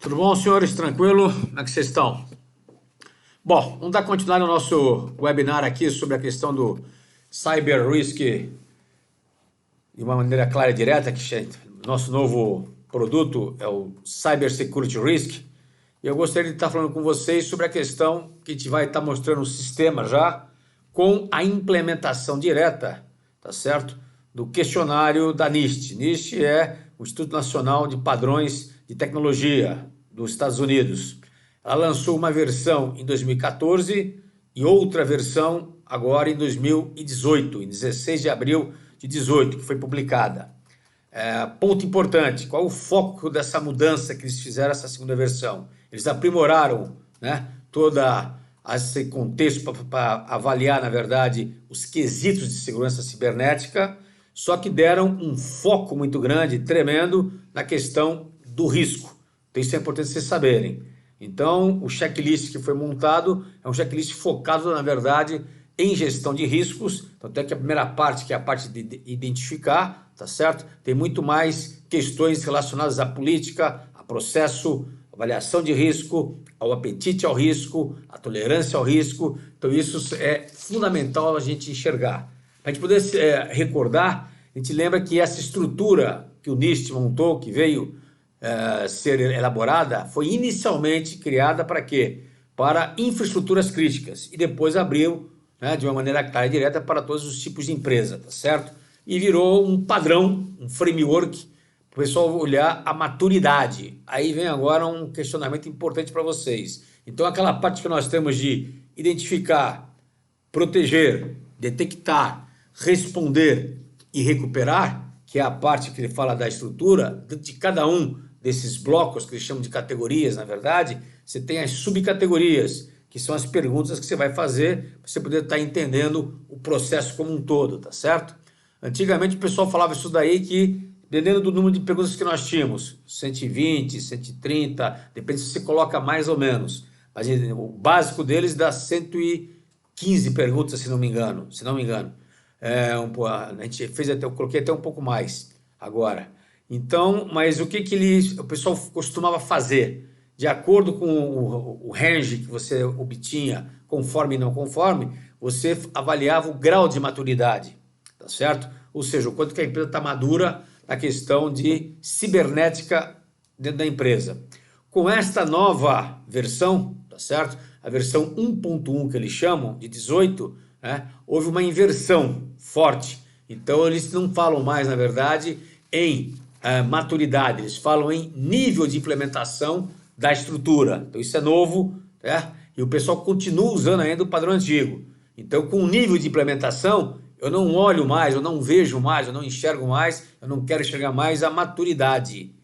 Tudo bom, senhores? Tranquilo? Como é que vocês estão? Bom, vamos dar continuidade ao nosso webinar aqui sobre a questão do Cyber Risk de uma maneira clara e direta, que nosso novo produto é o Cyber Security Risk. E eu gostaria de estar falando com vocês sobre a questão que a gente vai estar mostrando o sistema já com a implementação direta, tá certo? Do questionário da NIST. NIST é o Instituto Nacional de Padrões de Tecnologia dos Estados Unidos. Ela lançou uma versão em 2014 e outra versão agora em 2018, em 16 de abril de 18, que foi publicada. Ponto importante, qual o foco dessa mudança que eles fizeram essa segunda versão? Eles aprimoraram, né, toda esse contexto para avaliar, na verdade, os quesitos de segurança cibernética, só que deram um foco muito grande, tremendo, na questão do risco. Então isso é importante vocês saberem. Então o checklist que foi montado é um checklist focado, na verdade, em gestão de riscos. Então até que a primeira parte, que é a parte de identificar, tá certo? Tem muito mais questões relacionadas à política, a processo, avaliação de risco, ao apetite ao risco, a tolerância ao risco. Então isso é fundamental a gente enxergar. Para a gente poder recordar, a gente lembra que essa estrutura que o NIST montou, que veio ser elaborada, foi inicialmente criada para quê? Para infraestruturas críticas e depois abriu, né, de uma maneira clara e direta para todos os tipos de empresa, tá certo? E virou um padrão, um framework para o pessoal olhar a maturidade. Aí vem agora um questionamento importante para vocês. Então aquela parte que nós temos de identificar, proteger, detectar, responder e recuperar, que é a parte que ele fala da estrutura, de cada um desses blocos, que eles chamam de categorias, na verdade, você tem as subcategorias, que são as perguntas que você vai fazer para você poder estar entendendo o processo como um todo, tá certo? Antigamente o pessoal falava isso daí que, dependendo do número de perguntas que nós tínhamos, 120, 130, depende se você coloca mais ou menos, mas o básico deles dá 115 perguntas, se não me engano. A gente fez até, eu coloquei até um pouco mais agora. Então, mas o que o pessoal costumava fazer? De acordo com o range que você obtinha, conforme e não conforme, você avaliava o grau de maturidade, tá certo? Ou seja, o quanto que a empresa está madura na questão de cibernética dentro da empresa. Com esta nova versão, tá certo? A versão 1.1 que eles chamam, de 18, né? Houve uma inversão forte. Então, eles não falam mais, na verdade, em maturidade, eles falam em nível de implementação da estrutura. Então isso é novo, né? E o pessoal continua usando ainda o padrão antigo. Então, com o nível de implementação, eu não olho mais, eu não vejo mais, eu não enxergo mais, eu não quero enxergar mais a maturidade.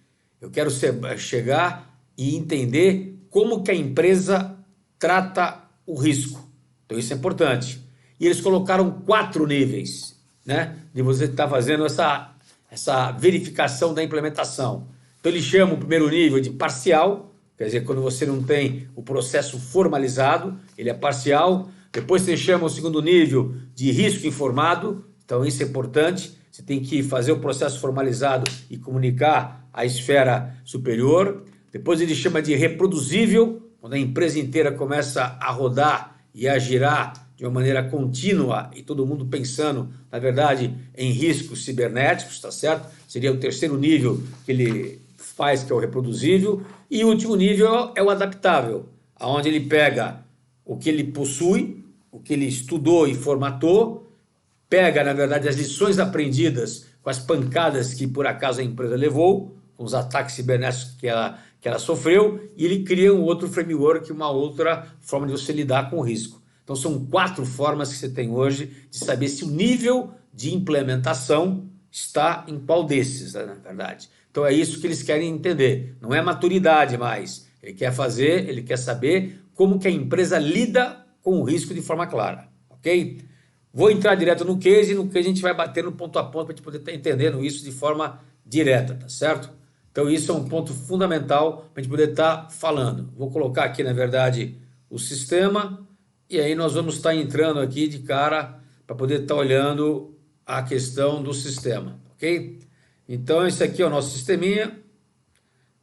Eu quero chegar e entender como que a empresa trata o risco. Então isso é importante. E eles colocaram 4 níveis, né, de você estar fazendo essa verificação da implementação. Então ele chama o primeiro nível de parcial, quer dizer, quando você não tem o processo formalizado, ele é parcial. Depois você chama o segundo nível de risco informado, então isso é importante, você tem que fazer o processo formalizado e comunicar à esfera superior. Depois ele chama de reproduzível, quando a empresa inteira começa a rodar e a girar de uma maneira contínua e todo mundo pensando, na verdade, em riscos cibernéticos, tá certo? Seria o terceiro nível que ele faz, que é o reproduzível. E o último nível é o adaptável, onde ele pega o que ele possui, o que ele estudou e formatou, pega, na verdade, as lições aprendidas com as pancadas que, por acaso, a empresa levou, com os ataques cibernéticos que ela sofreu, e ele cria um outro framework, uma outra forma de você lidar com o risco. Então são 4 formas que você tem hoje de saber se o nível de implementação está em qual desses, né, na verdade. Então é isso que eles querem entender. Não é maturidade mais. Ele quer saber como que a empresa lida com o risco de forma clara, ok? Vou entrar direto no case, e no case a gente vai bater no ponto a ponto para a gente poder estar entendendo isso de forma direta, tá certo? Então isso é um ponto fundamental para a gente poder estar falando. Vou colocar aqui, na verdade, o sistema. E aí nós vamos estar entrando aqui de cara para poder estar olhando a questão do sistema, ok? Então esse aqui é o nosso sisteminha.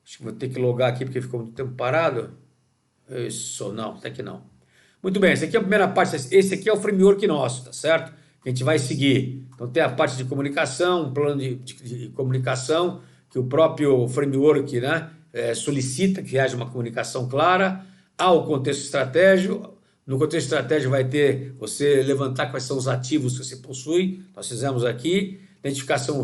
Acho que vou ter que logar aqui porque ficou muito tempo parado. Isso, não, até que não. Muito bem, essa aqui é a primeira parte. Esse aqui é o framework nosso, tá certo? Que a gente vai seguir. Então tem a parte de comunicação, um plano de comunicação, que o próprio framework, né, solicita que haja uma comunicação clara. Há o contexto estratégico. No contexto estratégico vai ter você levantar quais são os ativos que você possui. Nós fizemos aqui. Identificação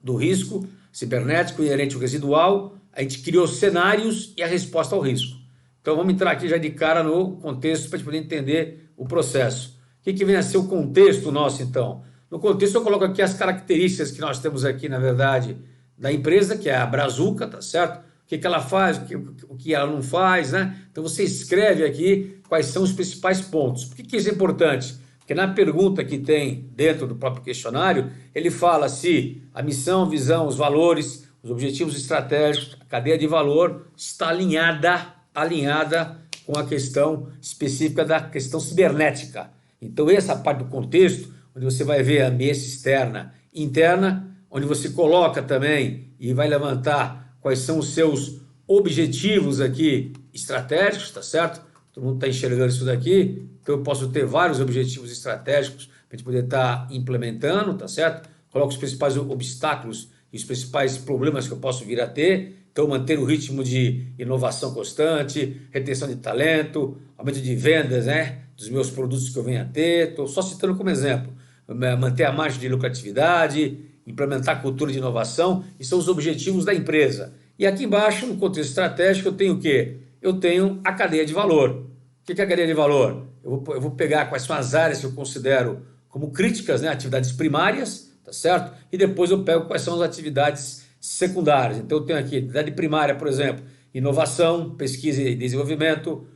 do risco cibernético inerente ao residual. A gente criou cenários e a resposta ao risco. Então vamos entrar aqui já de cara no contexto para a gente poder entender o processo. O que vem a ser o contexto nosso, então? No contexto eu coloco aqui as características que nós temos aqui, na verdade, da empresa, que é a Brazuca, tá certo? O que ela faz, o que ela não faz, né? Então você escreve aqui quais são os principais pontos. Por que isso é importante? Porque na pergunta que tem dentro do próprio questionário, ele fala se a missão, visão, os valores, os objetivos estratégicos, a cadeia de valor está alinhada com a questão específica da questão cibernética. Então essa parte do contexto, onde você vai ver a ambiência externa e interna, onde você coloca também e vai levantar quais são os seus objetivos aqui estratégicos, tá certo? Todo mundo está enxergando isso daqui, então eu posso ter vários objetivos estratégicos para a gente poder estar implementando, tá certo? Coloco os principais obstáculos e os principais problemas que eu posso vir a ter. Então, manter o ritmo de inovação constante, retenção de talento, aumento de vendas, né, dos meus produtos que eu venho a ter. Estou só citando como exemplo. Manter a margem de lucratividade, implementar a cultura de inovação, e são os objetivos da empresa. E aqui embaixo, no contexto estratégico, eu tenho o quê? Eu tenho a cadeia de valor. O que é a cadeia de valor? Eu vou pegar quais são as áreas que eu considero como críticas, né, atividades primárias, tá certo? E depois eu pego quais são as atividades secundárias. Então eu tenho aqui atividade primária, por exemplo, inovação, pesquisa e desenvolvimento,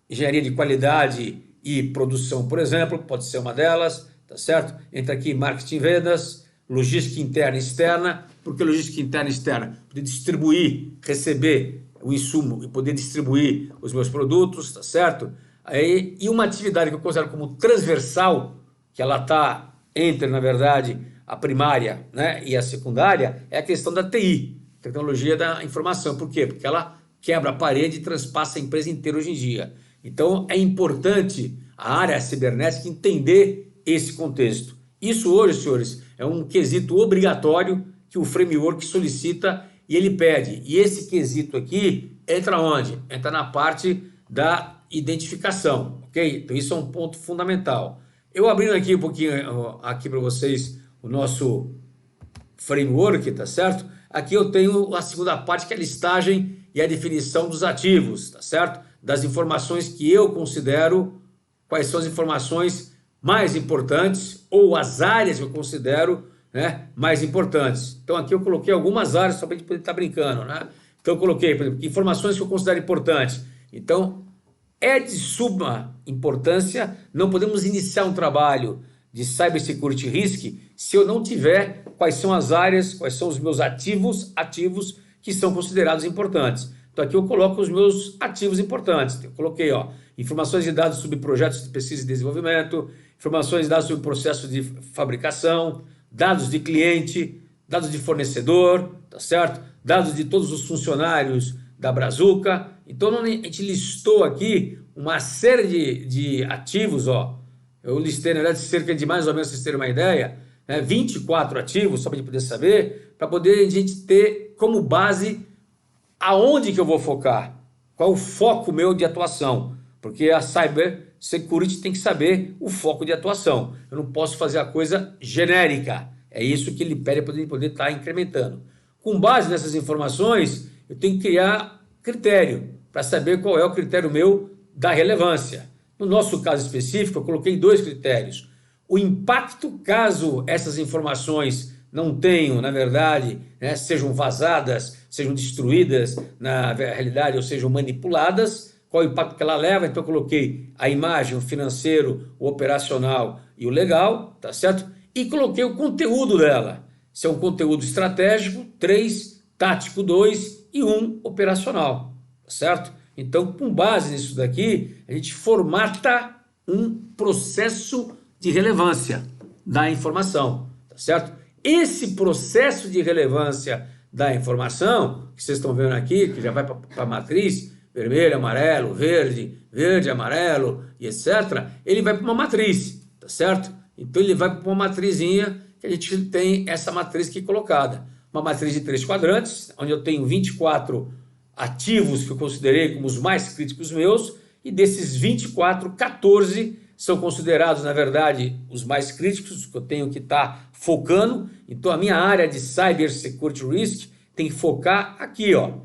engenharia de qualidade e produção, por exemplo, pode ser uma delas, tá certo? Entra aqui marketing e vendas, logística interna e externa. Por que logística interna e externa? Poder distribuir, receber o insumo e poder distribuir os meus produtos, tá certo? Aí, e uma atividade que eu considero como transversal, que ela está entre, na verdade, a primária, né, e a secundária, é a questão da TI, tecnologia da informação. Por quê? Porque ela quebra a parede e transpassa a empresa inteira hoje em dia. Então é importante a área cibernética entender esse contexto. Isso hoje, senhores, é um quesito obrigatório que o framework solicita e ele pede. E esse quesito aqui entra onde? Entra na parte da identificação, ok? Então isso é um ponto fundamental. Eu abrindo aqui um pouquinho aqui para vocês o nosso framework, tá certo? Aqui eu tenho a segunda parte, que é a listagem e a definição dos ativos, tá certo? Das informações que eu considero, quais são as informações mais importantes ou as áreas que eu considero, né, mais importantes. Então aqui eu coloquei algumas áreas só para a gente poder estar brincando, né? Então eu coloquei, por exemplo, informações que eu considero importantes. Então é de suma importância, não podemos iniciar um trabalho de Cybersecurity Risk se eu não tiver quais são as áreas, quais são os meus ativos que são considerados importantes. Então aqui eu coloco os meus ativos importantes. Eu coloquei, ó, informações e dados sobre projetos de pesquisa e desenvolvimento, informações e dados sobre processo de fabricação, dados de cliente, dados de fornecedor, tá certo? Dados de todos os funcionários da Brazuca. Então a gente listou aqui uma série de ativos, ó. Eu listei, na verdade, cerca de mais ou menos, vocês terem uma ideia, né, 24 ativos, só para a gente poder saber, para poder a gente ter como base aonde que eu vou focar, qual o foco meu de atuação, porque a Cybersecurity tem que saber o foco de atuação. Eu não posso fazer a coisa genérica, é isso que ele pede para poder estar incrementando. Com base nessas informações, eu tenho que criar critério, para saber qual é o critério meu da relevância. No nosso caso específico, eu coloquei 2 critérios. O impacto, caso essas informações não tenham, na verdade, né, sejam vazadas, sejam destruídas na realidade ou sejam manipuladas, qual o impacto que ela leva. Então eu coloquei a imagem, o financeiro, o operacional e o legal, tá certo? E coloquei o conteúdo dela. Se é um conteúdo estratégico, 3, tático 2 e 1 operacional, tá certo? Então, com base nisso daqui, a gente formata um processo de relevância da informação, tá certo? Esse processo de relevância da informação, que vocês estão vendo aqui, que já vai para a matriz, vermelho, amarelo, verde, verde, amarelo, e etc., ele vai para uma matriz, tá certo? Então ele vai para uma matrizinha, que a gente tem essa matriz aqui colocada. Uma matriz de 3 quadrantes, onde eu tenho 24 ativos que eu considerei como os mais críticos meus, e desses 24, 14 são considerados, na verdade, os mais críticos, que eu tenho que estar focando. Então a minha área de Cyber Security Risk tem que focar aqui, ó,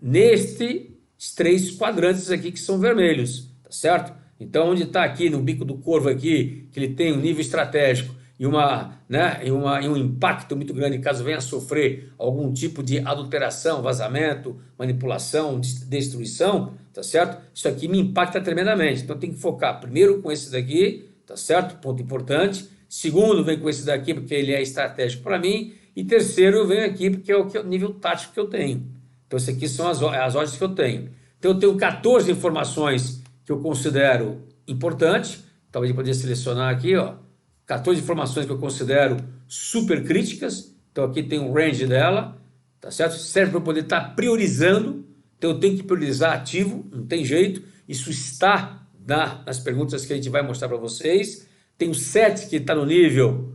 nestes 3 quadrantes aqui que são vermelhos, tá certo? Então onde está aqui no bico do corvo aqui, que ele tem um nível estratégico e um impacto muito grande caso venha a sofrer algum tipo de adulteração, vazamento, manipulação, destruição, tá certo? Isso aqui me impacta tremendamente. Então tem que focar primeiro com esse daqui, tá certo? Ponto importante. Segundo, vem com esse daqui porque ele é estratégico para mim. E terceiro, eu venho aqui porque é o nível tático que eu tenho. Então esse aqui são as ordens que eu tenho. Então eu tenho 14 informações que eu considero importantes. Talvez eu poderia selecionar aqui, ó, 14 informações que eu considero super críticas. Então aqui tem um range dela, tá certo? Serve para eu poder estar priorizando. Então eu tenho que priorizar ativo, não tem jeito. Isso está nas perguntas que a gente vai mostrar para vocês. Tem o 7 que está no nível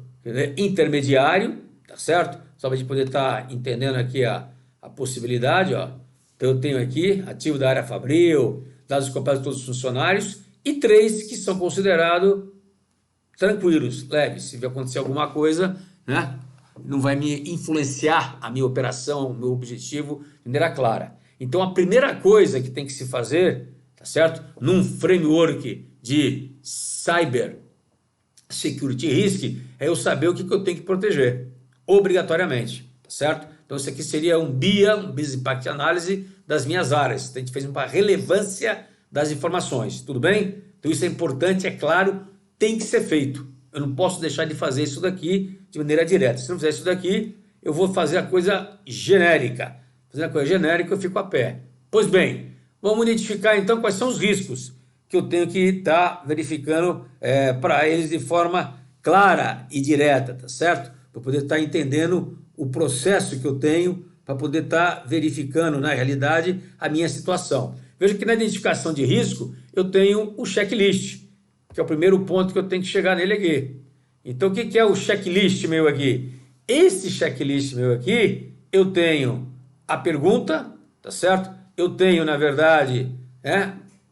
intermediário, tá certo? Só para a gente poder estar entendendo aqui a possibilidade, ó. Então eu tenho aqui ativo da área Fabril, dados completos de todos os funcionários, e 3 que são considerados tranquilos, leves. Se acontecer alguma coisa, né, não vai me influenciar a minha operação, o meu objetivo de maneira clara. Então a primeira coisa que tem que se fazer, tá certo? Num framework de Cyber Security Risk, é eu saber o que eu tenho que proteger, obrigatoriamente, tá certo? Então isso aqui seria um BIA, um Business Impact Analysis das minhas áreas. Então, a gente fez uma relevância das informações, tudo bem? Então isso é importante, é claro, tem que ser feito. Eu não posso deixar de fazer isso daqui de maneira direta. Se não fizer isso daqui, eu vou fazer a coisa genérica. Fazendo a coisa genérica, eu fico a pé. Pois bem, vamos identificar então quais são os riscos que eu tenho que estar verificando para eles de forma clara e direta, tá certo? Para poder estar entendendo o processo que eu tenho para poder estar verificando na realidade a minha situação. Veja que na identificação de risco eu tenho o checklist, que é o primeiro ponto que eu tenho que chegar nele aqui. Então o que é o checklist meu aqui? Esse checklist meu aqui, eu tenho a pergunta, tá certo? Eu tenho, na verdade,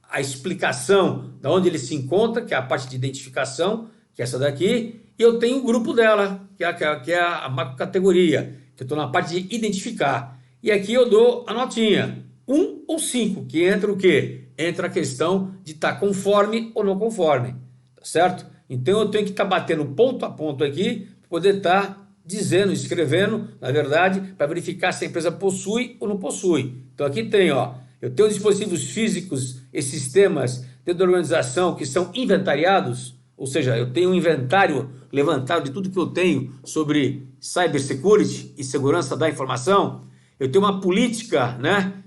a explicação de onde ele se encontra, que é a parte de identificação, que é essa daqui, e eu tenho o grupo dela, que é a macrocategoria, que eu estou na parte de identificar. E aqui eu dou a notinha, 1 ou 5, que entra o quê? Entra a questão de estar conforme ou não conforme, tá certo? Então eu tenho que estar batendo ponto a ponto aqui, para poder estar dizendo, escrevendo, na verdade, para verificar se a empresa possui ou não possui. Então aqui tem, ó, eu tenho dispositivos físicos e sistemas dentro da organização que são inventariados, ou seja, eu tenho um inventário levantado de tudo que eu tenho sobre cybersecurity e segurança da informação. Eu tenho uma política,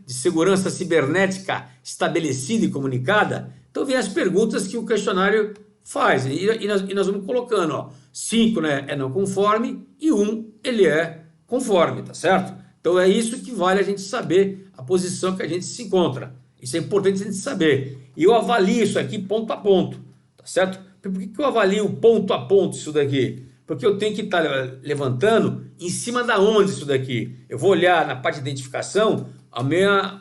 de segurança cibernética estabelecida e comunicada. Então vem as perguntas que o questionário faz e nós vamos colocando, ó, 5 é não conforme e 1 ele é conforme, tá certo? Então é isso que vale a gente saber a posição que a gente se encontra. Isso é importante a gente saber. E eu avalio isso aqui ponto a ponto, tá certo? Por que eu avalio ponto a ponto isso daqui? Porque eu tenho que estar levantando em cima da onde isso daqui. Eu vou olhar na parte de identificação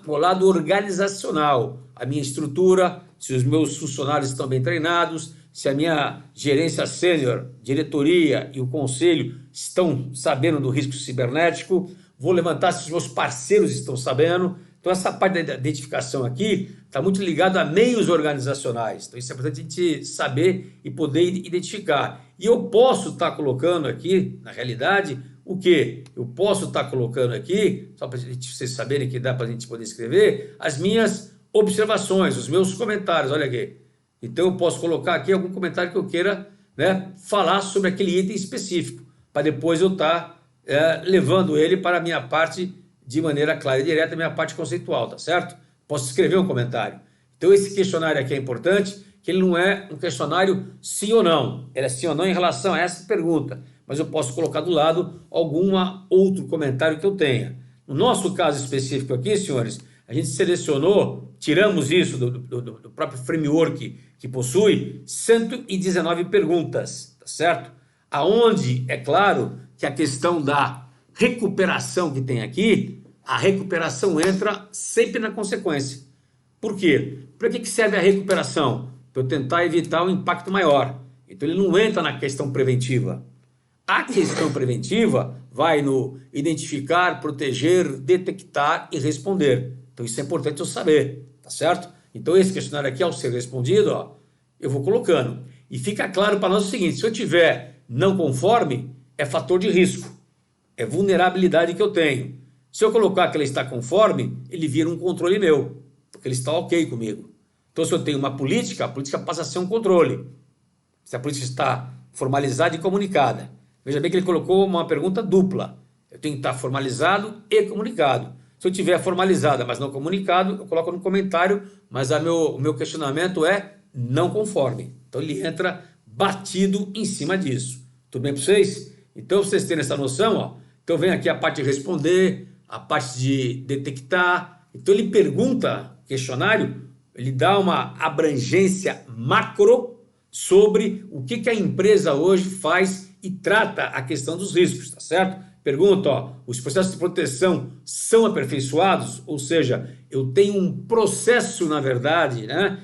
o lado organizacional, a minha estrutura, se os meus funcionários estão bem treinados, se a minha gerência sênior, diretoria e o conselho estão sabendo do risco cibernético. Vou levantar se os meus parceiros estão sabendo. Então essa parte da identificação aqui está muito ligada a meios organizacionais. Então isso é importante a gente saber e poder identificar. E eu posso estar colocando aqui, na realidade, o quê? Eu posso estar colocando aqui, só para vocês saberem que dá para a gente poder escrever, as minhas observações, os meus comentários, olha aqui. Então eu posso colocar aqui algum comentário que eu queira falar sobre aquele item específico, para depois eu estar levando ele para a minha parte de maneira clara e direta, a minha parte conceitual, tá certo? Posso escrever um comentário. Então esse questionário aqui é importante, que ele não é um questionário sim ou não, ele é sim ou não em relação a essa pergunta, mas eu posso colocar do lado algum outro comentário que eu tenha. No nosso caso específico aqui, senhores, a gente selecionou, tiramos isso do próprio framework que possui 119 perguntas, tá certo? Aonde, é claro, que a questão da recuperação que tem aqui, a recuperação entra sempre na consequência. Por quê? Para que serve a recuperação? Para eu tentar evitar um impacto maior. Então ele não entra na questão preventiva. A questão preventiva vai no identificar, proteger, detectar e responder. Então isso é importante eu saber, tá certo? Então esse questionário aqui, ao ser respondido, ó, eu vou colocando. E fica claro para nós o seguinte, se eu tiver não conforme, é fator de risco, é vulnerabilidade que eu tenho. Se eu colocar que ele está conforme, ele vira um controle meu, porque ele está ok comigo. Então se eu tenho uma política, a política passa a ser um controle. Se a política está formalizada e comunicada. Veja bem que ele colocou uma pergunta dupla. Eu tenho que estar formalizado e comunicado. Se eu tiver formalizada, mas não comunicado, eu coloco no comentário, mas o meu questionamento é não conforme. Então ele entra batido em cima disso. Tudo bem para vocês? Então vocês terem essa noção, ó. Então vem aqui a parte de responder, a parte de detectar. Então ele pergunta, questionário, ele dá uma abrangência macro sobre o que a empresa hoje faz e trata a questão dos riscos, tá certo? Pergunta, ó, os processos de proteção são aperfeiçoados? Ou seja, eu tenho um processo, na verdade, né?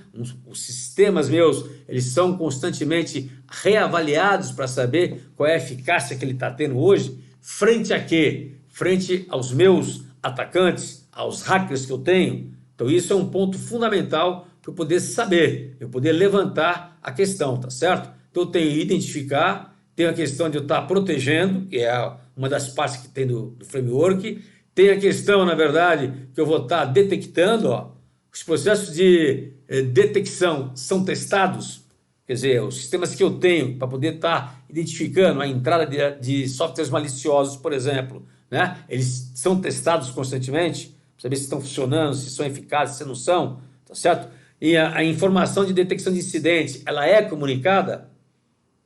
Os sistemas meus, eles são constantemente reavaliados para saber qual é a eficácia que ele está tendo hoje, frente a quê? Frente aos meus atacantes, aos hackers que eu tenho. Então isso é um ponto fundamental para eu poder saber, eu poder levantar a questão, tá certo? Então eu tenho que identificar, tem a questão de eu estar protegendo, que é uma das partes que tem do framework, tem a questão, na verdade, que eu vou estar detectando, ó, os processos de detecção são testados, quer dizer, os sistemas que eu tenho para poder estar identificando a entrada de softwares maliciosos, por exemplo, né? Eles são testados constantemente, para saber se estão funcionando, se são eficazes, se não são, tá certo? E a informação de detecção de incidente, ela é comunicada,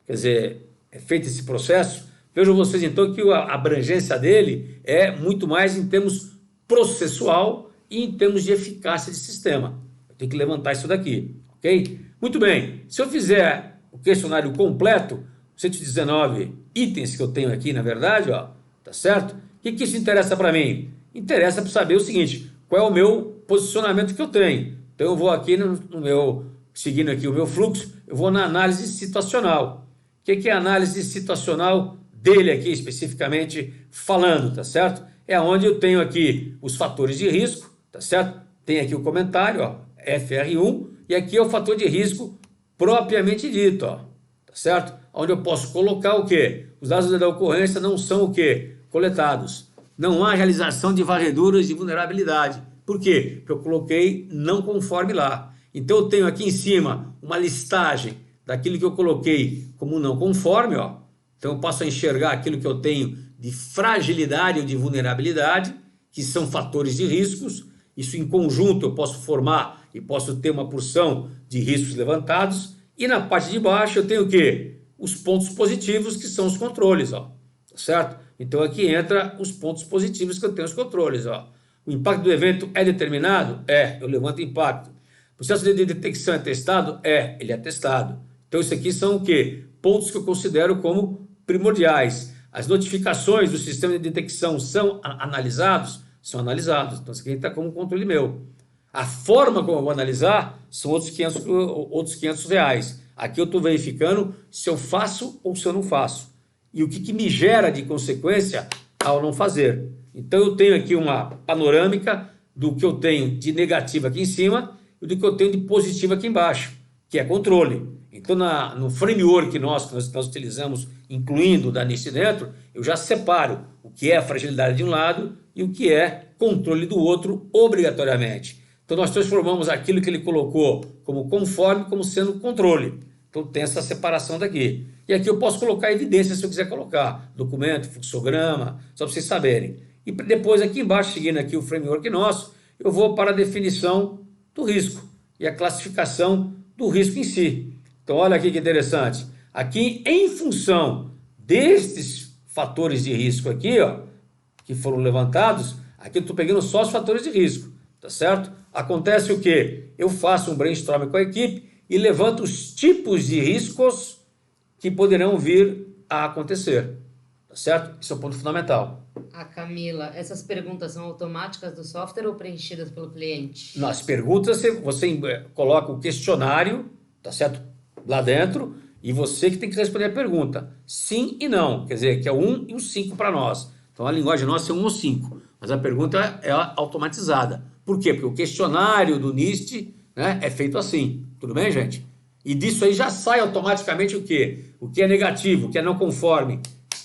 quer dizer, é feito esse processo. Vejam vocês então que a abrangência dele é muito mais em termos processual e em termos de eficácia de sistema. Eu tenho que levantar isso daqui, ok? Muito bem, se eu fizer o questionário completo, 119 itens que eu tenho aqui, na verdade, ó, tá certo? O que isso interessa para mim? Interessa para saber o seguinte, qual é o meu posicionamento que eu tenho. Então eu vou aqui no meu, seguindo aqui o meu fluxo, eu vou na análise situacional. O que é a análise situacional dele aqui, especificamente falando, tá certo? É onde eu tenho aqui os fatores de risco, tá certo? Tem aqui o comentário, ó, FR1, e aqui é o fator de risco propriamente dito, ó, tá certo? Onde eu posso colocar o quê? Os dados da ocorrência não são o quê? Coletados. Não há realização de varreduras de vulnerabilidade. Por quê? Porque eu coloquei não conforme lá. Então eu tenho aqui em cima uma listagem daquilo que eu coloquei como não conforme, ó. Então eu passo a enxergar aquilo que eu tenho de fragilidade ou de vulnerabilidade, que são fatores de riscos. Isso em conjunto eu posso formar e posso ter uma porção de riscos levantados. E na parte de baixo eu tenho o quê? Os pontos positivos, que são os controles, ó. Tá certo? Então aqui entra os pontos positivos que eu tenho os controles, ó. O impacto do evento é determinado? É, eu levanto o impacto. O processo de detecção é testado? É, ele é testado. Então isso aqui são o quê? Pontos que eu considero como primordiais. As notificações do sistema de detecção são analisados? São analisados. Então isso aqui está como um controle meu. A forma como eu vou analisar são outros 500 reais. Aqui eu estou verificando se eu faço ou se eu não faço. E o que me gera de consequência ao não fazer. Então eu tenho aqui uma panorâmica do que eu tenho de negativo aqui em cima e do que eu tenho de positivo aqui embaixo, que é controle. Então no framework nosso que nós utilizamos, incluindo o da NIST dentro, eu já separo o que é fragilidade de um lado e o que é controle do outro obrigatoriamente. Então nós transformamos aquilo que ele colocou como conforme como sendo controle. Então tem essa separação daqui. E aqui eu posso colocar evidência se eu quiser colocar. Documento, fluxograma, só para vocês saberem. E depois aqui embaixo, seguindo aqui o framework nosso, eu vou para a definição do risco e a classificação do risco em si. Então olha aqui que interessante. Aqui em função destes fatores de risco aqui, ó, que foram levantados, Aqui eu estou pegando só os fatores de risco, tá certo? Acontece o quê? Eu faço um brainstorm com a equipe e levanto os tipos de riscos que poderão vir a acontecer, tá certo? Isso é um ponto fundamental. Camila, essas perguntas são automáticas do software ou preenchidas pelo cliente? Nas perguntas, você coloca o questionário, tá certo? Lá dentro, e você que tem que responder a pergunta. Sim e não, quer dizer, que é o 1 e o 5 para nós. Então a linguagem nossa é 1 ou 5, mas a pergunta é automatizada. Por quê? Porque o questionário do NIST, né, é feito assim. Tudo bem, gente? E disso aí já sai automaticamente o quê? O que é negativo, o que é não conforme,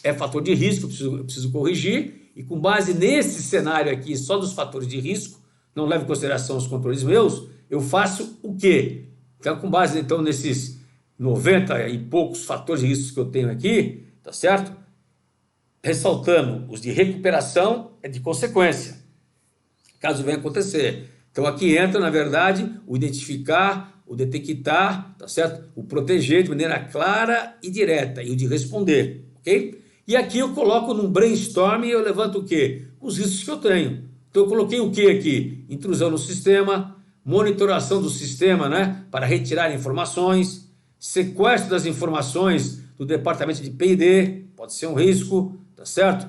é fator de risco, eu preciso corrigir, e com base nesse cenário aqui, só dos fatores de risco, não levo em consideração os controles meus, eu faço o quê? Então, com base então nesses 90 e poucos fatores de risco que eu tenho aqui, tá certo? Ressaltando, os de recuperação é de consequência, caso venha acontecer. Então aqui entra, na verdade, o identificar, o detectar, tá certo? O proteger de maneira clara e direta, e o de responder, ok? E aqui eu coloco num brainstorm e eu levanto o quê? Os riscos que eu tenho. Então eu coloquei o que aqui? Intrusão no sistema, monitoração do sistema, né? Para retirar informações, sequestro das informações do departamento de P&D, pode ser um risco, tá certo?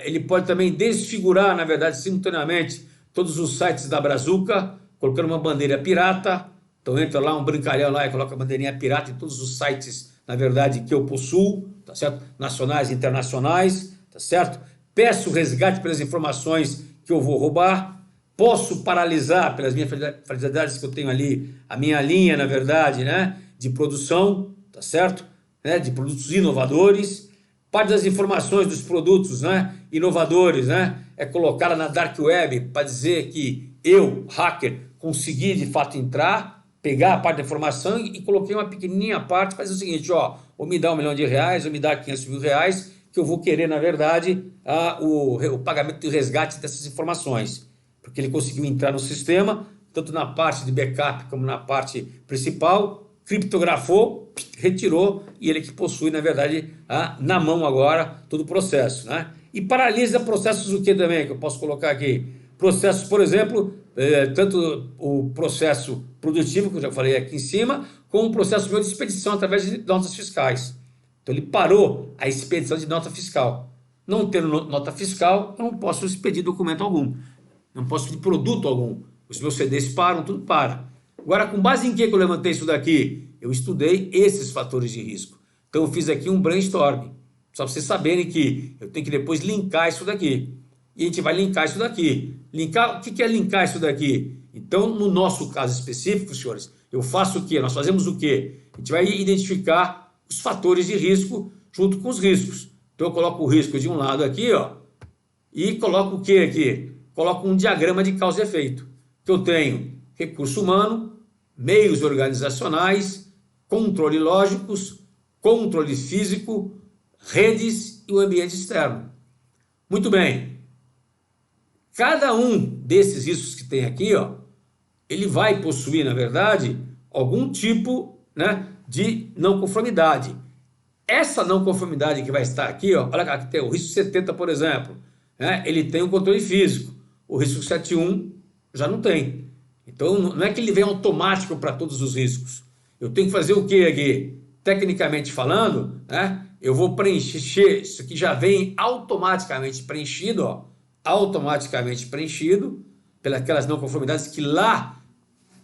Ele pode também desfigurar, na verdade, simultaneamente, todos os sites da Brazuca, colocando uma bandeira pirata. Então entra lá um brincalhão lá e coloca a bandeirinha pirata em todos os sites, na verdade, que eu possuo, tá certo? Nacionais e internacionais, tá certo? Peço resgate pelas informações que eu vou roubar. Posso paralisar pelas minhas fragilidades que eu tenho ali, a minha linha, na verdade, né? De produção, tá certo? Né? De produtos inovadores. Parte das informações dos produtos, né, inovadores, né, é colocada na Dark Web para dizer que eu, hacker, consegui de fato entrar, pegar a parte da informação e coloquei uma pequenininha parte para dizer o seguinte, ó, ou me dá R$ 1 milhão, ou me dá R$ 500 mil, que eu vou querer, na verdade, o pagamento de resgate dessas informações. Porque ele conseguiu entrar no sistema, tanto na parte de backup como na parte principal, criptografou, retirou, e ele que possui, na verdade, na mão agora, todo o processo, né? E paralisa processos o que também, que eu posso colocar aqui? Processos, por exemplo, tanto o processo produtivo, que eu já falei aqui em cima, como o processo de expedição através de notas fiscais. Então ele parou a expedição de nota fiscal. Não tendo nota fiscal, eu não posso expedir documento algum. Não posso pedir produto algum. Os meus CDs param, tudo para. Agora, com base em que eu levantei isso daqui? Eu estudei esses fatores de risco. Então, eu fiz aqui um brainstorm. Só para vocês saberem que eu tenho que depois linkar isso daqui. E a gente vai linkar isso daqui. Linkar, o que é linkar isso daqui? Então, no nosso caso específico, senhores, eu faço o quê? Nós fazemos o quê? A gente vai identificar os fatores de risco junto com os riscos. Então, eu coloco o risco de um lado aqui, ó, e coloco o que aqui? Coloco um diagrama de causa e efeito. Que eu tenho recurso humano, meios organizacionais, controle lógicos, controle físico, redes e o ambiente externo. Muito bem. Cada um desses riscos que tem aqui, ó, ele vai possuir, na verdade, algum tipo, né, de não conformidade. Essa não conformidade que vai estar aqui, ó, olha aqui tem o risco 70, por exemplo, né, ele tem um controle físico. O risco 71 já não tem. Então, não é que ele vem automático para todos os riscos. Eu tenho que fazer o que aqui? Tecnicamente falando, né? Eu vou preencher, isso aqui já vem automaticamente preenchido, ó, automaticamente preenchido, pelas aquelas não conformidades que lá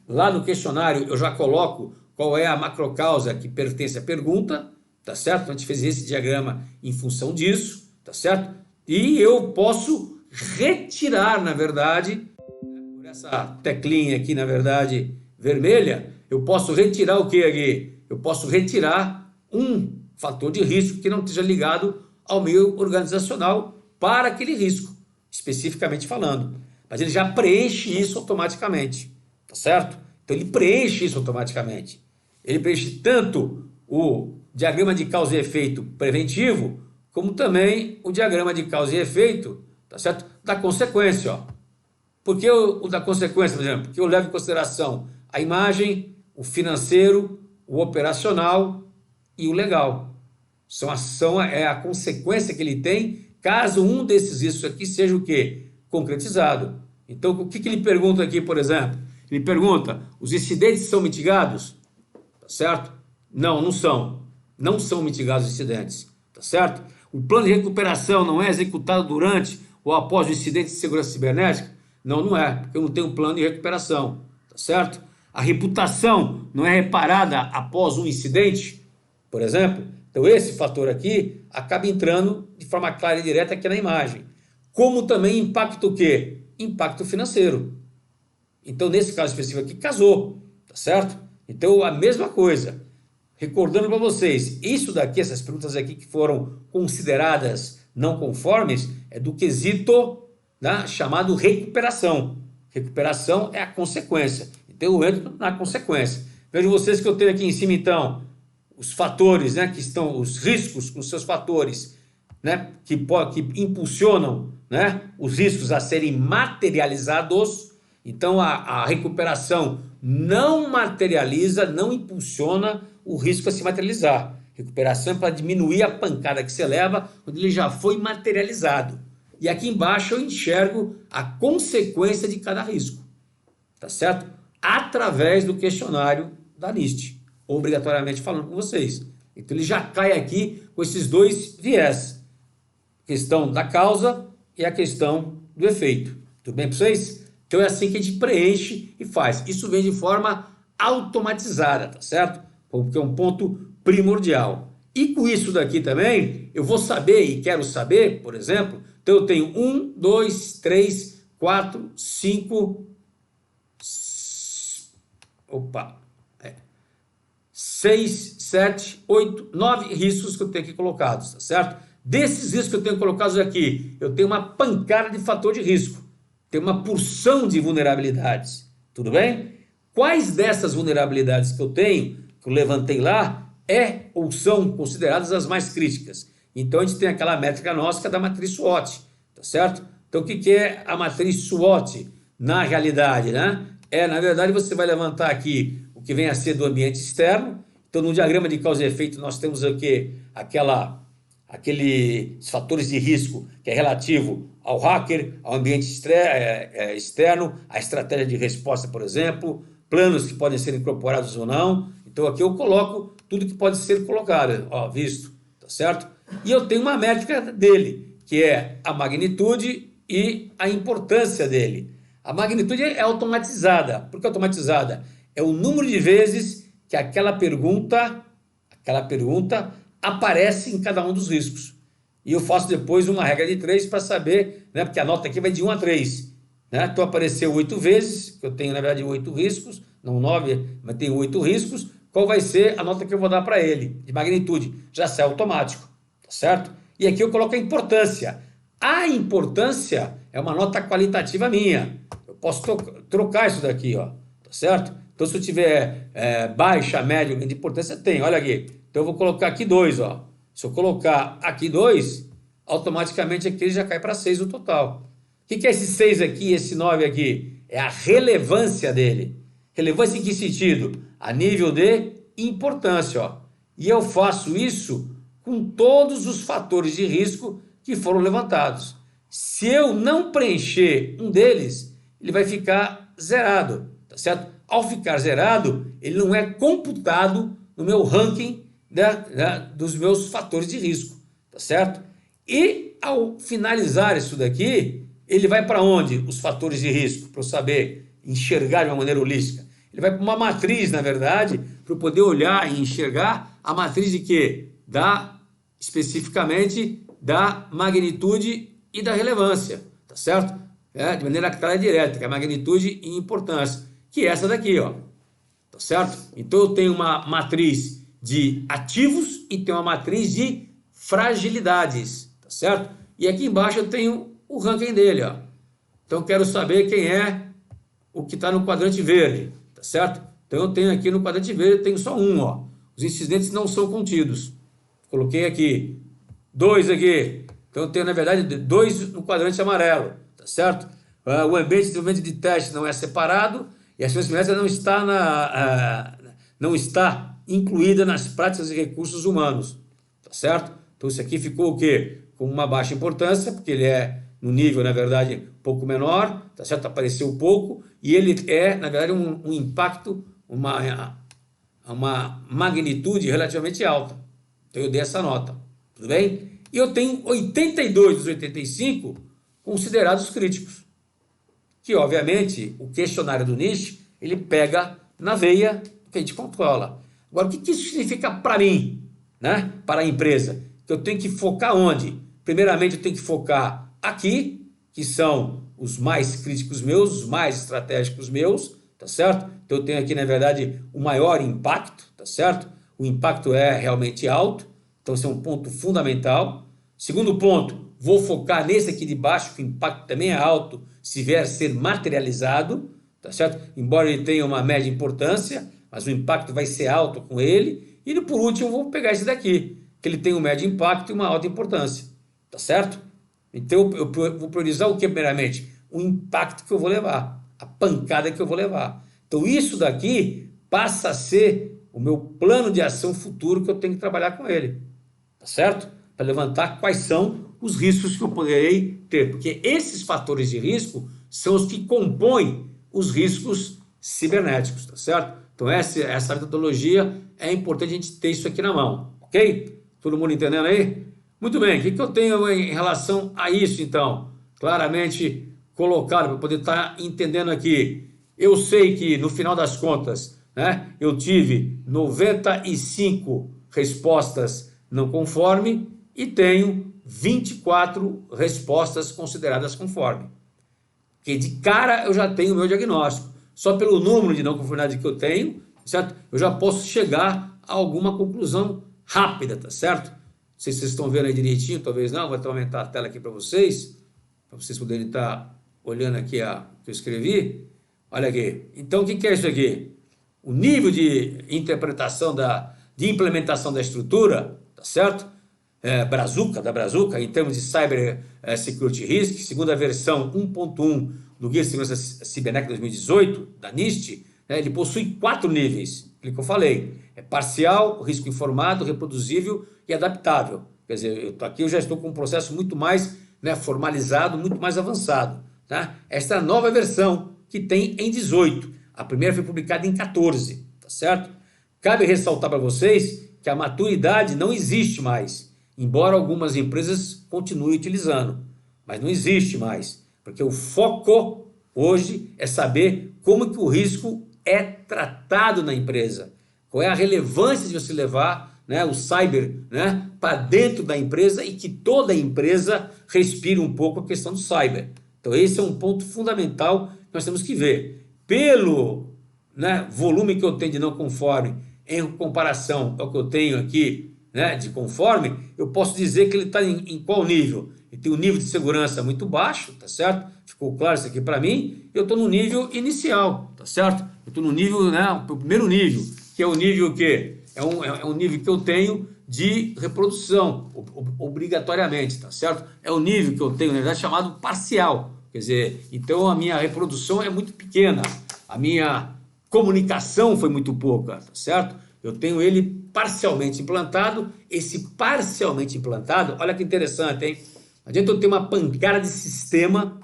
no questionário eu já coloco qual é a macrocausa que pertence à pergunta, tá certo? Então, a gente fez esse diagrama em função disso, tá certo? E eu posso retirar, na verdade, por essa teclinha aqui, na verdade, vermelha, eu posso retirar o que aqui? Eu posso retirar um fator de risco que não esteja ligado ao meio organizacional para aquele risco, especificamente falando. Mas ele já preenche isso automaticamente, tá certo? Então ele preenche isso automaticamente. Ele preenche tanto o diagrama de causa e efeito preventivo, como também o diagrama de causa e efeito, tá certo? Da consequência, ó. Por que o da consequência, por exemplo? Porque eu levo em consideração a imagem, o financeiro, o operacional e o legal. É a consequência que ele tem caso um desses riscos aqui seja o quê? concretizado. Então, o que ele pergunta aqui, por exemplo? Ele pergunta, os incidentes são mitigados? Tá certo? Não, não são. Não são mitigados os incidentes. Tá certo? O plano de recuperação não é executado durante ou após o incidente de segurança cibernética? Não, não é, porque eu não tenho um plano de recuperação. Tá certo? A reputação não é reparada após um incidente, por exemplo? Então, esse fator aqui acaba entrando de forma clara e direta aqui na imagem. Como também impacta o quê? Impacto financeiro. Então, nesse caso específico aqui, casou, tá certo? Então, a mesma coisa. Recordando para vocês, isso daqui, essas perguntas aqui que foram consideradas não conformes, é do quesito, né, chamado recuperação. Recuperação é a consequência. Então, eu entro na consequência. Vejam vocês que eu tenho aqui em cima, então, os fatores, né, que estão, os riscos com seus fatores, né, que impulsionam, né, os riscos a serem materializados. Então, a recuperação não materializa, não impulsiona o risco a se materializar. Recuperação é para diminuir a pancada que você leva quando ele já foi materializado. E aqui embaixo eu enxergo a consequência de cada risco, tá certo? Através do questionário da NIST, obrigatoriamente falando com vocês. Então ele já cai aqui com esses dois viés, a questão da causa e a questão do efeito. Tudo bem para vocês? Então é assim que a gente preenche e faz. Isso vem de forma automatizada, tá certo? Porque é um ponto primordial. E com isso daqui também, eu vou saber e quero saber, por exemplo, então eu tenho 1, 2, 3, 4, 5, 6, 7, 8, 9 riscos que eu tenho aqui colocados, tá certo? Desses riscos que eu tenho colocados aqui, eu tenho uma pancada de fator de risco, tenho uma porção de vulnerabilidades, tudo bem? Quais dessas vulnerabilidades que eu tenho, que eu levantei lá, ou são consideradas as mais críticas? Então a gente tem aquela métrica nossa da matriz SWOT, tá certo? Então o que é a matriz SWOT na realidade, né? Na verdade, você vai levantar aqui o que vem a ser do ambiente externo. Então, no diagrama de causa e efeito, nós temos aqui aqueles fatores de risco que é relativo ao hacker, ao ambiente externo, à estratégia de resposta, por exemplo, planos que podem ser incorporados ou não. Então, aqui eu coloco tudo que pode ser colocado, visto, tá certo? E eu tenho uma métrica dele, que é a magnitude e a importância dele. A magnitude é automatizada. Por que automatizada? É o número de vezes que aquela pergunta aparece em cada um dos riscos. E eu faço depois uma regra de 3 para saber, né, porque a nota aqui vai de 1 a 3. Né? Então apareceu 8 vezes, que eu tenho na verdade 8 riscos, não 9, mas tenho 8 riscos. Qual vai ser a nota que eu vou dar para ele, de magnitude? Já sai automático, tá certo? E aqui eu coloco a importância. A importância é uma nota qualitativa minha. Eu posso trocar isso daqui, tá certo? Então, se eu tiver baixa, média, de importância, tem. Olha aqui. Então, eu vou colocar aqui 2, Se eu colocar aqui 2, automaticamente aqui ele já cai para 6 o total. O que é esse 6 aqui e esse 9 aqui? É a relevância dele. Relevância em que sentido? A nível de importância, E eu faço isso com todos os fatores de risco que foram levantados. Se eu não preencher um deles, ele vai ficar zerado, tá certo? Ao ficar zerado, ele não é computado no meu ranking dos meus fatores de risco, tá certo? E ao finalizar isso daqui, ele vai para onde? Os fatores de risco, para eu saber enxergar de uma maneira holística. Ele vai para uma matriz, na verdade, para eu poder olhar e enxergar a matriz de quê? Especificamente da magnitude e da relevância, tá certo? De maneira clara e direta, que é a magnitude e importância, que é essa daqui, tá certo? Então eu tenho uma matriz de ativos e tenho uma matriz de fragilidades, tá certo? E aqui embaixo eu tenho o ranking dele, Então eu quero saber quem é o que está no quadrante verde, tá certo? Então eu tenho aqui no quadrante verde, eu tenho só um, Os incidentes não são contidos. Coloquei aqui 2 aqui. Então eu tenho, na verdade, 2 no quadrante amarelo, tá certo? O ambiente de desenvolvimento de teste não é separado e a ciência não está incluída nas práticas e recursos humanos, tá certo? Então isso aqui ficou o quê? Com uma baixa importância, porque ele é no nível, na verdade, um pouco menor, tá certo? Apareceu pouco, e ele é, na verdade, um impacto, uma magnitude relativamente alta. Então eu dei essa nota, tudo bem? E eu tenho 82 dos 85 considerados críticos, que obviamente o questionário do Niche, ele pega na veia que a gente controla. Agora, o que isso significa para mim, né? Para a empresa? Que eu tenho que focar onde? Primeiramente, eu tenho que focar aqui, que são os mais críticos meus, os mais estratégicos meus, tá certo? Então eu tenho aqui, na verdade, o maior impacto, tá certo? O impacto é realmente alto, então esse é um ponto fundamental. Segundo ponto, vou focar nesse aqui de baixo, que o impacto também é alto, se vier a ser materializado, tá certo? Embora ele tenha uma média importância, mas o impacto vai ser alto com ele. E por último, vou pegar esse daqui, que ele tem um médio impacto e uma alta importância, tá certo? Então eu vou priorizar o que primeiramente? O impacto que eu vou levar, a pancada que eu vou levar. Então isso daqui passa a ser o meu plano de ação futuro que eu tenho que trabalhar com ele, tá certo? Para levantar quais são os riscos que eu poderei ter, porque esses fatores de risco são os que compõem os riscos cibernéticos, tá certo? Então essa metodologia é importante a gente ter isso aqui na mão, ok? Todo mundo entendendo aí? Muito bem, o que eu tenho em relação a isso então? Claramente colocado para poder estar entendendo aqui. Eu sei que no final das contas, né, eu tive 95 respostas não conforme e tenho 24 respostas consideradas conforme. Porque de cara eu já tenho o meu diagnóstico. Só pelo número de não conformidade que eu tenho, certo? Eu já posso chegar a alguma conclusão rápida, tá certo? Não sei se vocês estão vendo aí direitinho, talvez não, vou até aumentar a tela aqui para vocês poderem estar olhando aqui o que eu escrevi. Olha aqui. Então, o que é isso aqui? O nível de interpretação de implementação da estrutura, tá certo? Da Brazuca, em termos de Cyber Security Risk, segundo a versão 1.1 do Guia de Segurança Cibernética 2018, da NIST, né, ele possui 4 níveis, aquilo que eu falei. É parcial, risco informado, reproduzível e adaptável. Quer dizer, aqui eu já estou com um processo muito mais, né, formalizado, muito mais avançado. Tá? Esta é a nova versão que tem em 18. A primeira foi publicada em 14, tá certo? Cabe ressaltar para vocês que a maturidade não existe mais, embora algumas empresas continuem utilizando, mas não existe mais, porque o foco hoje é saber como que o risco é tratado na empresa, qual é a relevância de você levar, né, o cyber, né, para dentro da empresa e que toda empresa respire um pouco a questão do cyber. Então esse é um ponto fundamental que nós temos que ver. Pelo, né, volume que eu tenho de não conforme em comparação ao que eu tenho aqui, né, de conforme, eu posso dizer que ele está em qual nível? Ele tem um nível de segurança muito baixo, tá certo? Ficou claro isso aqui para mim? Eu estou no nível inicial, tá certo? Eu estou no nível, né, o primeiro nível, que é o nível que é um nível que eu tenho de reprodução, obrigatoriamente, tá certo? É o nível que eu tenho, na verdade, chamado parcial. Quer dizer, então a minha reprodução é muito pequena, a minha comunicação foi muito pouca, tá certo? Eu tenho ele parcialmente implantado. Esse parcialmente implantado, olha que interessante, hein? Não adianta eu ter uma pancada de sistema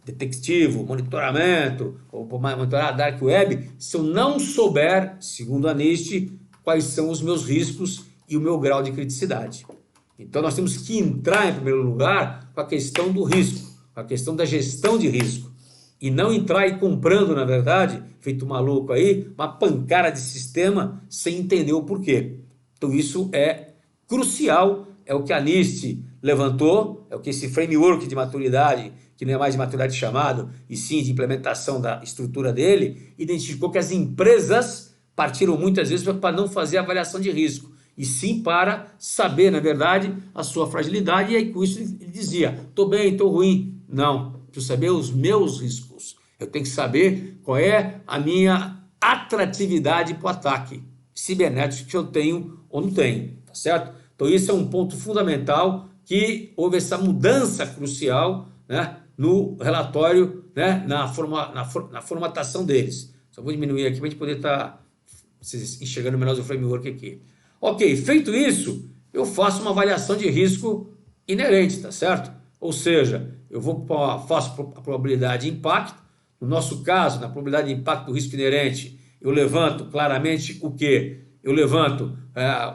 detectivo, monitoramento, ou monitorar a Dark Web, se eu não souber, segundo a NIST, quais são os meus riscos e o meu grau de criticidade. Então nós temos que entrar em primeiro lugar com a questão do risco, com a questão da gestão de risco, e não entrar aí comprando, na verdade, feito maluco aí, uma pancada de sistema sem entender o porquê. Então isso é crucial, é o que a NIST levantou, é o que esse framework de maturidade, que não é mais de maturidade chamado, e sim de implementação da estrutura dele, identificou que as empresas partiram muitas vezes para não fazer avaliação de risco, e sim para saber, na verdade, a sua fragilidade, e aí com isso ele dizia, estou bem, estou ruim. Não, preciso saber os meus riscos, eu tenho que saber qual é a minha atratividade para o ataque cibernético que eu tenho ou não tenho, tá certo? Então isso é um ponto fundamental, que houve essa mudança crucial, né, no relatório, né, na formatação deles. Só vou diminuir aqui para a gente poder estar vocês enxergando melhor o framework aqui. Ok, feito isso, eu faço uma avaliação de risco inerente, tá certo? Ou seja, faço a probabilidade de impacto. No nosso caso, na probabilidade de impacto do risco inerente, eu levanto claramente o quê? Eu levanto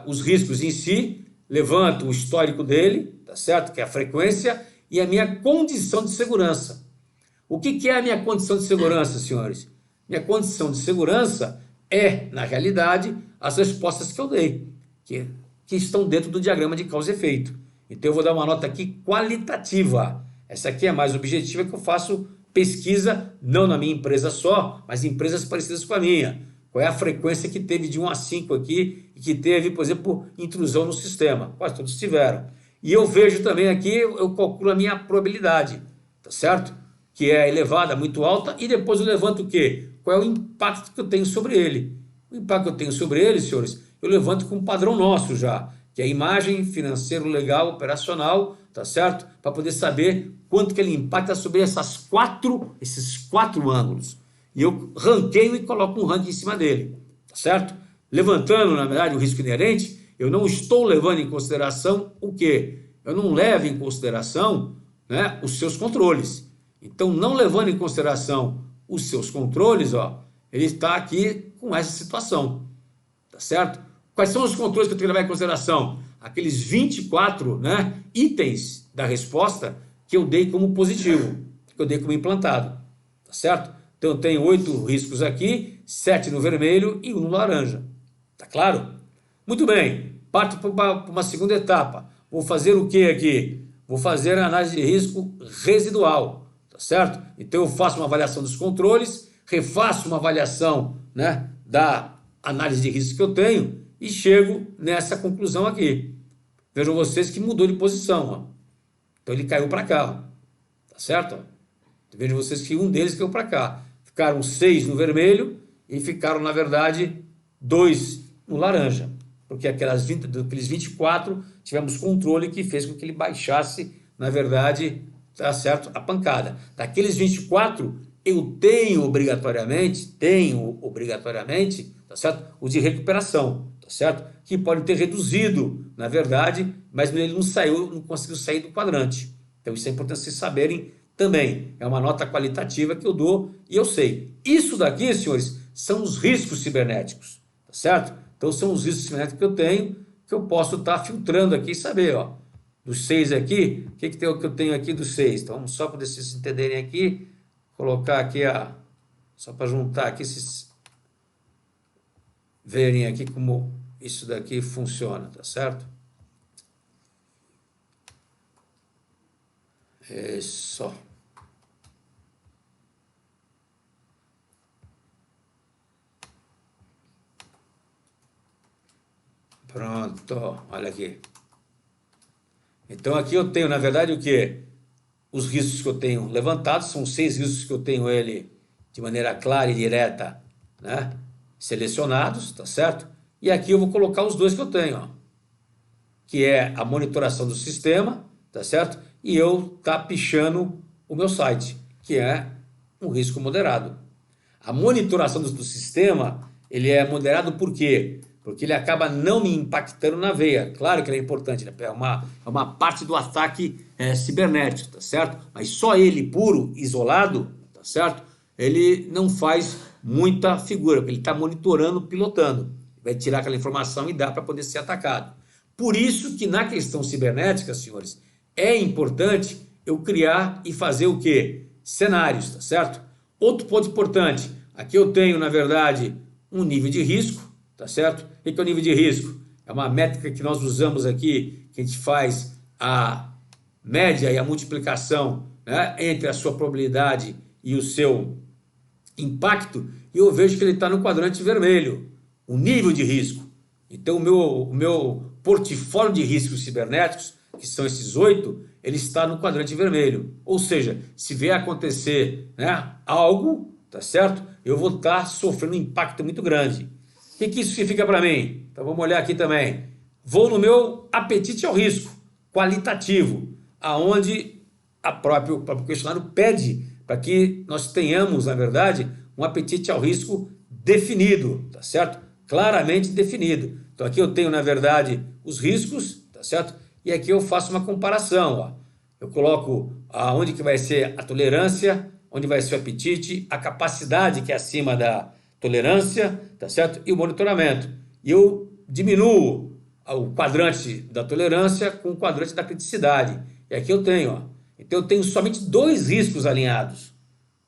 os riscos em si, levanto o histórico dele, tá certo? Que é a frequência, e a minha condição de segurança. O que é a minha condição de segurança, senhores? Minha condição de segurança é, na realidade, as respostas que eu dei, que estão dentro do diagrama de causa e efeito. Então eu vou dar uma nota aqui qualitativa. Essa aqui é mais objetiva, que eu faço pesquisa, não na minha empresa só, mas em empresas parecidas com a minha. Qual é a frequência que teve de 1 a 5 aqui e que teve, por exemplo, intrusão no sistema? Quase todos tiveram. E eu vejo também aqui, eu calculo a minha probabilidade, tá certo? Que é elevada, muito alta, e depois eu levanto o quê? Qual é o impacto que eu tenho sobre ele? O impacto que eu tenho sobre ele, senhores, eu levanto com um padrão nosso já, que é a imagem, financeiro, legal, operacional, tá certo? Para poder saber quanto que ele impacta sobre esses quatro ângulos. E eu ranqueio e coloco um ranking em cima dele, tá certo? Levantando, na verdade, o risco inerente, eu não estou levando em consideração o quê? Eu não levo em consideração, né, os seus controles. Então, não levando em consideração os seus controles, ele está aqui com essa situação, tá certo? Quais são os controles que eu tenho que levar em consideração? Aqueles 24, né, itens da resposta que eu dei como positivo, que eu dei como implantado, tá certo? Então, eu tenho 8 riscos aqui, 7 no vermelho e 1 no laranja, tá claro? Muito bem, parto para uma segunda etapa. Vou fazer o que aqui? Vou fazer a análise de risco residual, tá certo? Então eu faço uma avaliação dos controles, refaço uma avaliação, né, da análise de risco que eu tenho e chego nessa conclusão aqui. Vejam vocês que mudou de posição, Então ele caiu para cá, tá certo? Vejam vocês que um deles caiu para cá. Ficaram 6 no vermelho e ficaram, na verdade, 2 no laranja. Porque aqueles 24 tivemos controle que fez com que ele baixasse, na verdade, tá certo? A pancada. Daqueles 24, eu tenho obrigatoriamente, tá certo? O de recuperação, tá certo? Que pode ter reduzido, na verdade, mas ele não conseguiu sair do quadrante. Então isso é importante vocês saberem também. É uma nota qualitativa que eu dou e eu sei. Isso daqui, senhores, são os riscos cibernéticos, tá certo? Então são os riscos cibernéticos que eu tenho, que eu posso estar filtrando aqui e saber, dos 6 aqui, o que eu tenho aqui dos 6? Então vamos só para vocês entenderem aqui, colocar aqui só para juntar aqui, vocês verem aqui como isso daqui funciona, tá certo? Isso. Pronto, olha aqui. Então aqui eu tenho, na verdade, o que? Os riscos que eu tenho levantados, são 6 riscos que eu tenho ele de maneira clara e direta, né? Selecionados, tá certo? E aqui eu vou colocar os 2 que eu tenho, que é a monitoração do sistema, tá certo? E eu pichando o meu site, que é um risco moderado. A monitoração do sistema, ele é moderado por quê? Porque ele acaba não me impactando na veia. Claro que ele é importante, né? É uma parte do ataque cibernético, tá certo? Mas só ele puro, isolado, tá certo? Ele não faz muita figura, porque ele está monitorando, pilotando. Vai tirar aquela informação e dá para poder ser atacado. Por isso que na questão cibernética, senhores, é importante eu criar e fazer o quê? Cenários, tá certo? Outro ponto importante, aqui eu tenho, na verdade, um nível de risco, tá certo? O que é o nível de risco? É uma métrica que nós usamos aqui, que a gente faz a média e a multiplicação, né, entre a sua probabilidade e o seu impacto, e eu vejo que ele está no quadrante vermelho, o nível de risco. Então o meu portfólio de riscos cibernéticos, que são esses 8, ele está no quadrante vermelho. Ou seja, se vier acontecer, né, algo, tá certo? Eu vou estar sofrendo um impacto muito grande. O que isso significa para mim? Então vamos olhar aqui também. Vou no meu apetite ao risco qualitativo, aonde o próprio questionário pede para que nós tenhamos, na verdade, um apetite ao risco definido, tá certo? Claramente definido. Então aqui eu tenho, na verdade, os riscos, tá certo? E aqui eu faço uma comparação, eu coloco aonde que vai ser a tolerância, onde vai ser o apetite, a capacidade que é acima da tolerância, tá certo? E o monitoramento. E eu diminuo o quadrante da tolerância com o quadrante da criticidade. E aqui eu tenho, ó. Então eu tenho somente 2 riscos alinhados.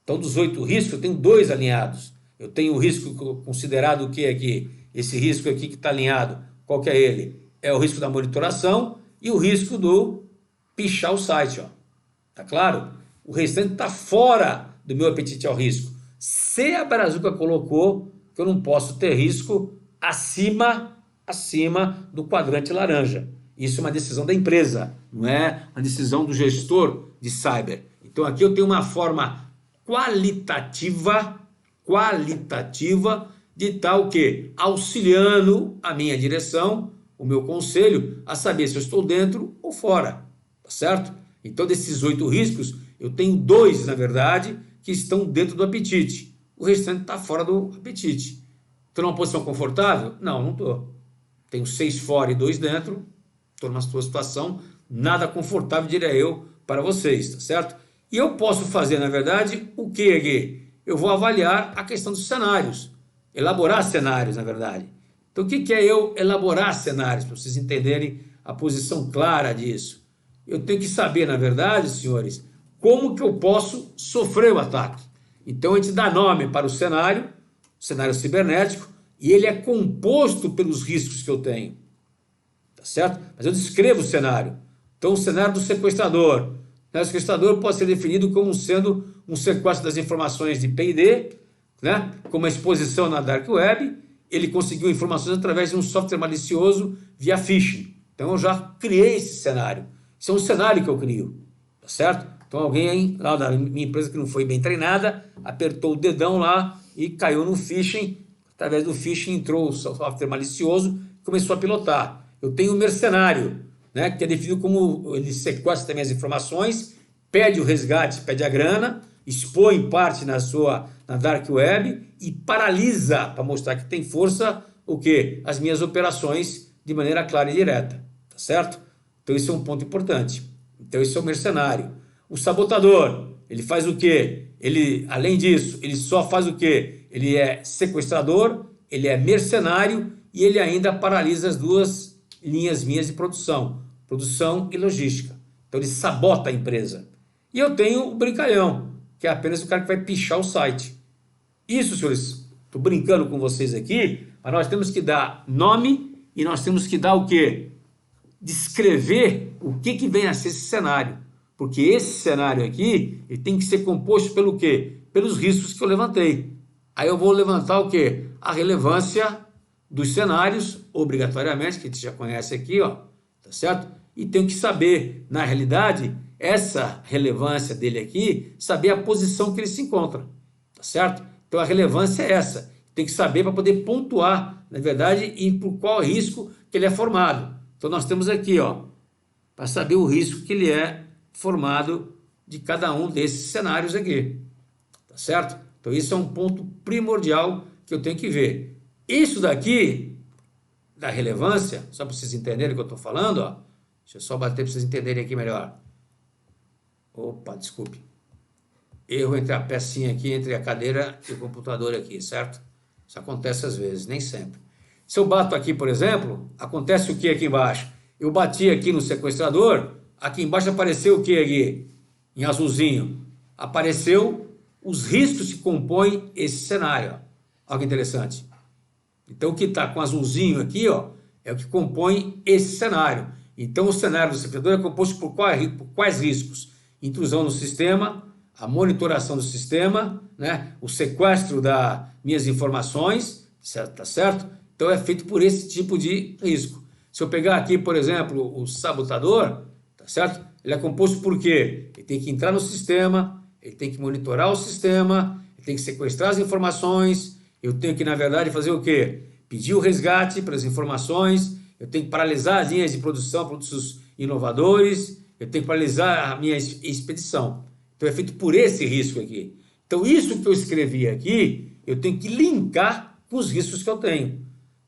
Então dos 8 riscos eu tenho 2 alinhados. Eu tenho o risco considerado o que aqui? Esse risco aqui que está alinhado, qual que é ele? É o risco da monitoração e o risco do pichar o site, ó. Tá claro? O restante está fora do meu apetite ao risco. Se a Brazuca colocou que eu não posso ter risco acima do quadrante laranja. Isso é uma decisão da empresa, não é uma decisão do gestor de cyber. Então aqui eu tenho uma forma qualitativa de estar o quê? Auxiliando a minha direção, o meu conselho, a saber se eu estou dentro ou fora, tá certo? Então desses 8 riscos, eu tenho 2, na verdade, que estão dentro do apetite. O restante está fora do apetite. Estou numa posição confortável? Não, não estou. Tenho 6 fora e 2 dentro. Estou numa situação nada confortável, diria eu, para vocês, tá certo? E eu posso fazer, na verdade, o que aqui? Eu vou avaliar a questão dos cenários. Elaborar cenários, na verdade. Então, o que é eu elaborar cenários? Para vocês entenderem a posição clara disso. Eu tenho que saber, na verdade, senhores, como que eu posso sofrer o ataque. Então, a gente dá nome para o cenário cibernético, e ele é composto pelos riscos que eu tenho. Tá certo? Mas eu descrevo o cenário. Então, o cenário do sequestrador. O sequestrador pode ser definido como sendo um sequestro das informações de P&D, né? Como a exposição na Dark Web. Ele conseguiu informações através de um software malicioso via phishing. Então, eu já criei esse cenário. Isso é um cenário que eu crio. Tá certo? Então, alguém lá da minha empresa que não foi bem treinada, apertou o dedão lá e caiu no phishing. Através do phishing entrou o software malicioso e começou a pilotar. Eu tenho um mercenário, né, que é definido como ele sequestra também as informações, pede o resgate, pede a grana, expõe parte na Dark Web e paralisa, para mostrar que tem força, o quê? As minhas operações de maneira clara e direta. Tá certo? Então, isso é um ponto importante. Então, esse é o mercenário. O sabotador, ele faz o quê? Ele, além disso, ele só faz o quê? Ele é sequestrador, ele é mercenário e ele ainda paralisa as 2 linhas minhas de produção e logística. Então ele sabota a empresa. E eu tenho o brincalhão, que é apenas o cara que vai pichar o site. Isso, senhores, estou brincando com vocês aqui, mas nós temos que dar nome e nós temos que dar o quê? Descrever o que vem a ser esse cenário. Porque esse cenário aqui, ele tem que ser composto pelo quê? Pelos riscos que eu levantei. Aí eu vou levantar o quê? A relevância dos cenários, obrigatoriamente, que a gente já conhece aqui, ó, tá certo? E tenho que saber, na realidade, essa relevância dele aqui, saber a posição que ele se encontra, tá certo? Então a relevância é essa. Tem que saber para poder pontuar, na verdade, e por qual risco que ele é formado. Então nós temos aqui, ó, para saber o risco que ele é formado de cada um desses cenários aqui, tá certo? Então isso é um ponto primordial que eu tenho que ver. Isso daqui, da relevância, só para vocês entenderem o que eu estou falando, ó. Deixa eu só bater para vocês entenderem aqui melhor. Opa, desculpe. Erro entre a pecinha aqui, entre a cadeira e o computador aqui, certo? Isso acontece às vezes, nem sempre. Se eu bato aqui, por exemplo, acontece o que aqui embaixo? Eu bati aqui no sequestrador, aqui embaixo apareceu o que aqui? Em azulzinho. Apareceu os riscos que compõem esse cenário, ó. Olha que interessante. Então, o que está com azulzinho aqui, ó, é o que compõe esse cenário. Então, o cenário do sequestrador é composto por quais riscos? Intrusão no sistema, a monitoração do sistema, né? O sequestro das minhas informações, certo? Tá certo? Então, é feito por esse tipo de risco. Se eu pegar aqui, por exemplo, o sabotador, tá certo? Ele é composto por quê? Ele tem que entrar no sistema, ele tem que monitorar o sistema, ele tem que sequestrar as informações. Eu tenho que, na verdade, fazer o quê? Pedir o resgate para as informações, eu tenho que paralisar as linhas de produção, produtos inovadores, eu tenho que paralisar a minha expedição. Então, é feito por esse risco aqui. Então, isso que eu escrevi aqui, eu tenho que linkar com os riscos que eu tenho.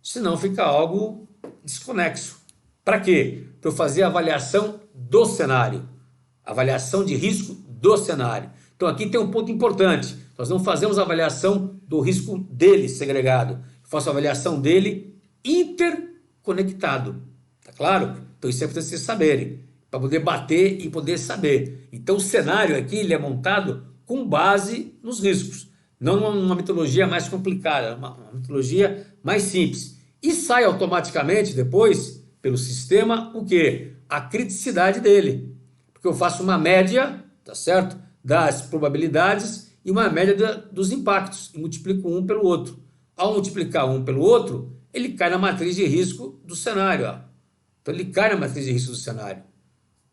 Senão, fica algo desconexo. Para quê? Para eu fazer a avaliação do cenário. Avaliação de risco do cenário. Então aqui tem um ponto importante. Nós não fazemos avaliação do risco dele segregado. Eu faço a avaliação dele interconectado. Tá claro? Então isso é importante vocês saberem, para poder bater e poder saber. Então o cenário aqui ele é montado com base nos riscos, não numa metodologia mais complicada, uma metodologia mais simples. E sai automaticamente depois, pelo sistema, o quê? A criticidade dele. Porque eu faço uma média, tá certo? Das probabilidades e uma média dos impactos, e multiplico um pelo outro. Ao multiplicar um pelo outro, ele cai na matriz de risco do cenário. Ó. Então ele cai na matriz de risco do cenário.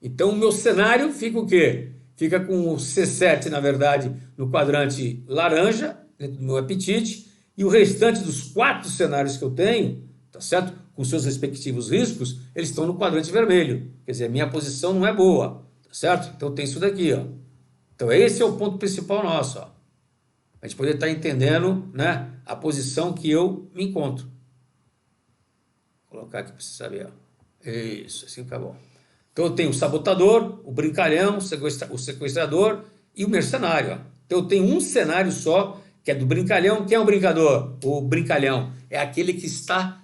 Então o meu cenário fica o quê? Fica com o C7, na verdade, no quadrante laranja, dentro do meu apetite, e o restante dos 4 cenários que eu tenho, tá certo? Com seus respectivos riscos, eles estão no quadrante vermelho. Quer dizer, a minha posição não é boa, tá certo? Então tem isso daqui, ó. Então esse é o ponto principal nosso, ó. A gente poder estar entendendo, né, a posição que eu me encontro. Vou colocar aqui para você saber, ó. Isso, assim fica bom. Então eu tenho o sabotador, o brincalhão, o sequestrador e o mercenário. Ó. Então eu tenho um cenário só, que é do brincalhão. Quem é o brincador? O brincalhão é aquele que está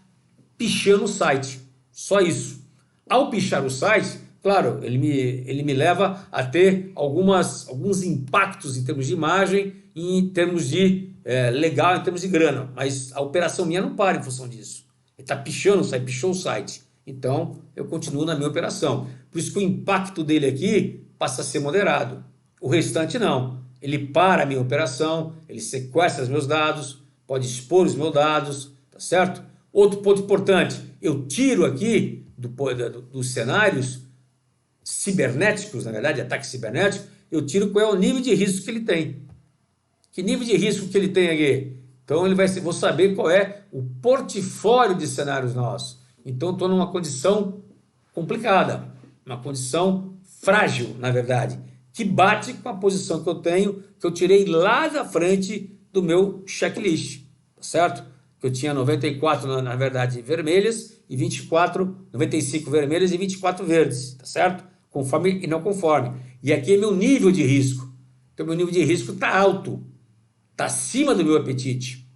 pichando o site. Só isso. Ao pichar o site, claro, ele me leva a ter alguns impactos em termos de imagem, em termos de legal, em termos de grana. Mas a operação minha não para em função disso. Ele está pichando o site, pichou o site. Então, eu continuo na minha operação. Por isso que o impacto dele aqui passa a ser moderado. O restante não. Ele para a minha operação, ele sequestra os meus dados, pode expor os meus dados, tá certo? Outro ponto importante, eu tiro aqui dos cenários cibernéticos, na verdade, ataque cibernético, eu tiro qual é o nível de risco que ele tem. Que nível de risco que ele tem aqui? Então, vou saber qual é o portfólio de cenários nossos. Então, estou numa condição complicada, uma condição frágil, na verdade, que bate com a posição que eu tenho, que eu tirei lá da frente do meu checklist, tá certo? Que eu tinha 94, na verdade, vermelhas e 95 vermelhas e 24 verdes, tá certo? Conforme e não conforme. E aqui é meu nível de risco. Então, meu nível de risco está alto, está acima do meu apetite.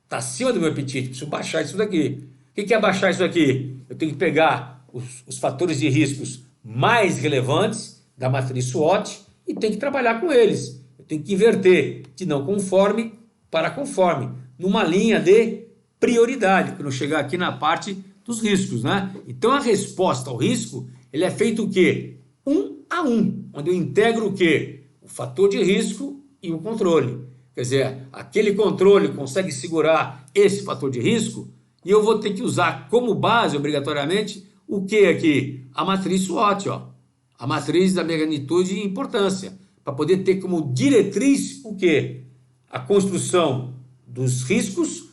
Está acima do meu apetite, preciso baixar isso daqui. O que é baixar isso aqui? Eu tenho que pegar os fatores de riscos mais relevantes da matriz SWOT e tenho que trabalhar com eles. Eu tenho que inverter de não conforme para conforme, numa linha de prioridade, quando eu chegar aqui na parte dos riscos, né? Então a resposta ao risco, ele é feito o quê? 1 a 1, onde eu integro o quê? O fator de risco e o controle. Quer dizer, aquele controle consegue segurar esse fator de risco. E eu vou ter que usar como base, obrigatoriamente, o que aqui? A matriz SWOT, ó. A matriz da magnitude e importância. Para poder ter como diretriz o quê? A construção dos riscos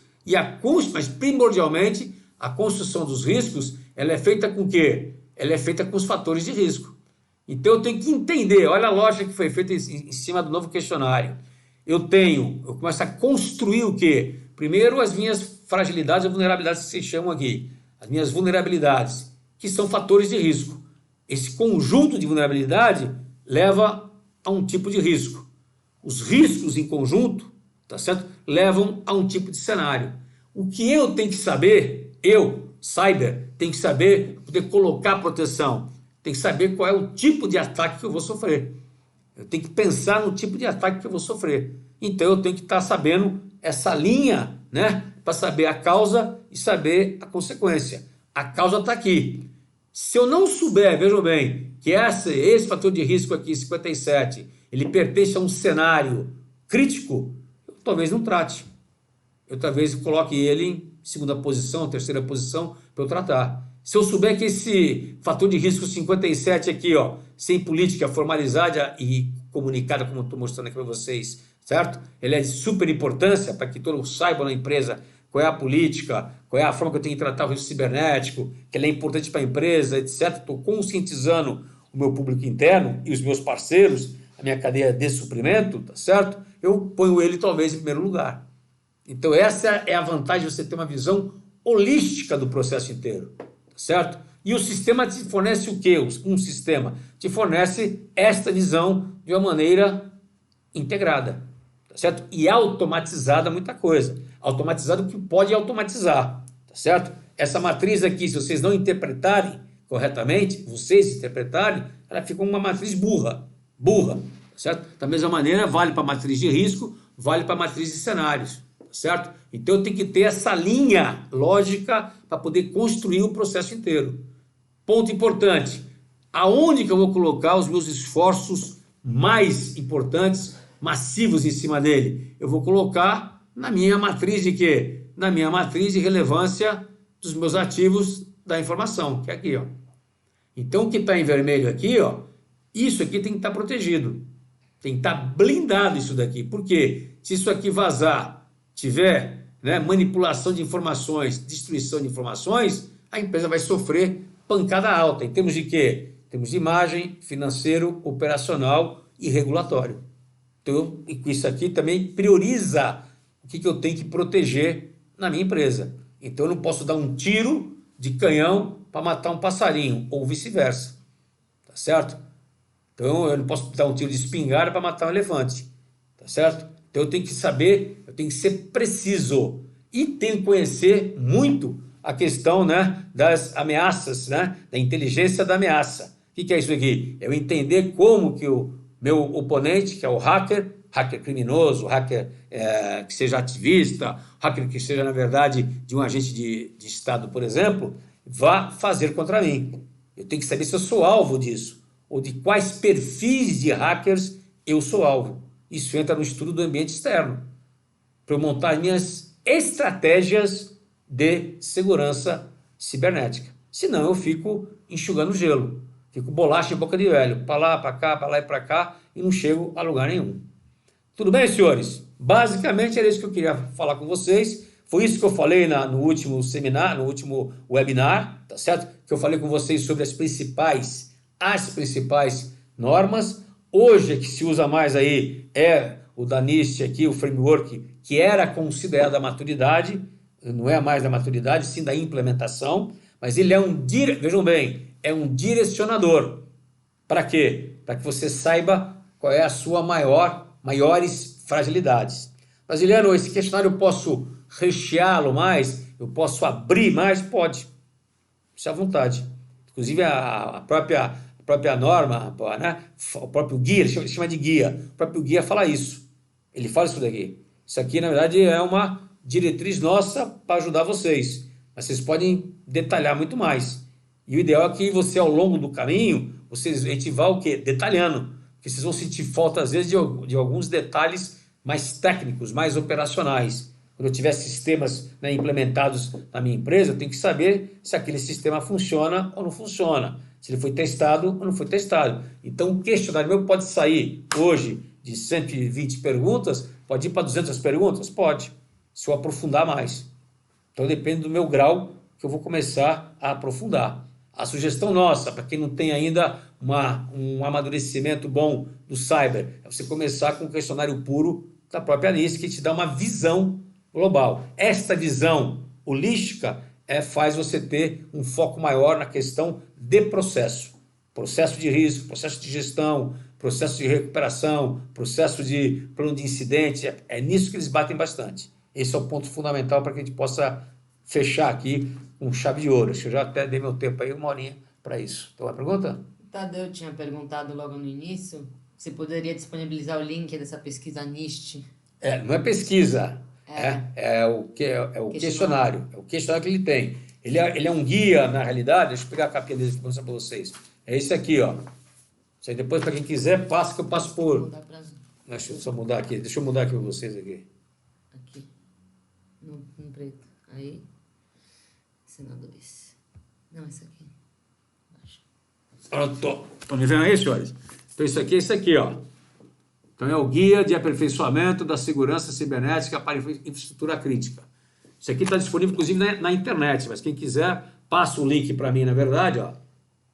mas primordialmente, a construção dos riscos, ela é feita com o quê? Ela é feita com os fatores de risco. Então eu tenho que entender, olha a lógica que foi feita em cima do novo questionário. Eu começo a construir o quê? Primeiro, as minhas fragilidades e vulnerabilidades que vocês chamam aqui. As minhas vulnerabilidades, que são fatores de risco. Esse conjunto de vulnerabilidade leva a um tipo de risco. Os riscos em conjunto, tá certo? Levam a um tipo de cenário. O que eu tenho que saber, cyber, tenho que saber poder colocar proteção. Tenho que saber qual é o tipo de ataque que eu vou sofrer. Eu tenho que pensar no tipo de ataque que eu vou sofrer. Então eu tenho que estar sabendo essa linha, né? Para saber a causa e saber a consequência. A causa está aqui. Se eu não souber, vejam bem, que esse fator de risco aqui, 57, ele pertence a um cenário crítico, eu talvez não trate. Eu talvez coloque ele em segunda posição, terceira posição, para eu tratar. Se eu souber que esse fator de risco 57 aqui, ó, sem política formalizada e comunicada, como eu estou mostrando aqui para vocês, certo? Ele é de super importância para que todos saibam na empresa qual é a política, qual é a forma que eu tenho que tratar o risco cibernético, que ele é importante para a empresa, etc. Estou conscientizando o meu público interno e os meus parceiros, a minha cadeia de suprimento, tá certo? Eu ponho ele talvez em primeiro lugar. Então essa é a vantagem de você ter uma visão holística do processo inteiro, tá certo? E o sistema te fornece o quê? Um sistema te fornece esta visão de uma maneira integrada, tá certo? E automatizada muita coisa. Automatizado o que pode automatizar, tá certo? Essa matriz aqui, se vocês não interpretarem corretamente, vocês interpretarem, ela fica uma matriz burra, tá certo? Da mesma maneira, vale para a matriz de risco, vale para a matriz de cenários, tá certo? Então eu tenho que ter essa linha lógica para poder construir o processo inteiro. Ponto importante, aonde que eu vou colocar os meus esforços mais importantes, massivos em cima dele? Eu vou colocar na minha matriz de quê? Na minha matriz de relevância dos meus ativos da informação, que é aqui, ó. Então, o que está em vermelho aqui, ó, isso aqui tem que estar protegido. Tem que estar blindado isso daqui. Por quê? Se isso aqui vazar, tiver, né, manipulação de informações, destruição de informações, a empresa vai sofrer pancada alta. Em termos de quê? Em termos de imagem, financeiro, operacional e regulatório. Então, e com isso aqui também prioriza o que eu tenho que proteger na minha empresa. Então, eu não posso dar um tiro de canhão para matar um passarinho, ou vice-versa. Tá certo? Então, eu não posso dar um tiro de espingarda para matar um elefante. Tá certo? Então, eu tenho que saber, eu tenho que ser preciso. E tenho que conhecer muito a questão, né, das ameaças, né, da inteligência da ameaça. O que é isso aqui? Eu entender como que o meu oponente, que é o hacker criminoso, hacker que seja ativista, hacker que seja, na verdade, de um agente de Estado, por exemplo, vá fazer contra mim. Eu tenho que saber se eu sou alvo disso, ou de quais perfis de hackers eu sou alvo. Isso entra no estudo do ambiente externo, para eu montar minhas estratégias de segurança cibernética. Senão eu fico enxugando gelo, fico bolacha em boca de velho, para lá, para cá, para lá e para cá, e não chego a lugar nenhum. Tudo bem, senhores? Basicamente era isso que eu queria falar com vocês. Foi isso que eu falei no último seminário, no último webinar, tá certo? Que eu falei com vocês sobre as principais normas. Hoje, a que se usa mais aí é o da NIST aqui, o framework, que era considerado a maturidade, não é mais da maturidade, sim da implementação, mas ele é vejam bem, é um direcionador. Para quê? Para que você saiba qual é a sua maiores fragilidades. Brasiliano, esse questionário eu posso recheá-lo mais? Eu posso abrir mais? Pode. Isso é à vontade. Inclusive a própria norma, né? O próprio guia, ele chama de guia. O próprio guia fala isso. Ele fala isso daqui. Isso aqui, na verdade, é uma diretriz nossa para ajudar vocês. Mas vocês podem detalhar muito mais. E o ideal é que você, ao longo do caminho, a gente vá o quê? Detalhando. Porque vocês vão sentir falta, às vezes, de alguns detalhes mais técnicos, mais operacionais. Quando eu tiver sistemas, né, implementados na minha empresa, eu tenho que saber se aquele sistema funciona ou não funciona. Se ele foi testado ou não foi testado. Então, o questionário meu pode sair hoje de 120 perguntas, pode ir para 200 perguntas? Pode, se eu aprofundar mais. Então, depende do meu grau que eu vou começar a aprofundar. A sugestão nossa, para quem não tem ainda um amadurecimento bom do cyber, é você começar com um questionário puro da própria NIST, que te dá uma visão global. Esta visão holística faz você ter um foco maior na questão de processo. Processo de risco, processo de gestão, processo de recuperação, processo de plano de incidente. É nisso que eles batem bastante. Esse é o ponto fundamental para que a gente possa fechar aqui com chave de ouro. Eu já até dei meu tempo aí, 1 horinha para isso. Então, a pergunta? O Tadeu tinha perguntado logo no início se poderia disponibilizar o link dessa pesquisa NIST. Não é pesquisa, é o questionário. É o questionário que ele tem. Ele é um guia, na realidade. Deixa eu pegar a capinha dele para mostrar para vocês. É esse aqui, ó. Isso aí depois, para quem quiser, passa que eu passo por... Deixa eu só mudar aqui. Deixa eu mudar aqui para vocês aqui. Aqui. No preto. Aí. Senadores. Não, esse aqui. Acho. Pronto. Estão me vendo aí, senhores? Então, isso aqui é esse aqui, ó. Então, é o Guia de Aperfeiçoamento da Segurança Cibernética para Infraestrutura Crítica. Isso aqui está disponível, inclusive, na internet, mas quem quiser, passa o link para mim, na verdade, ó,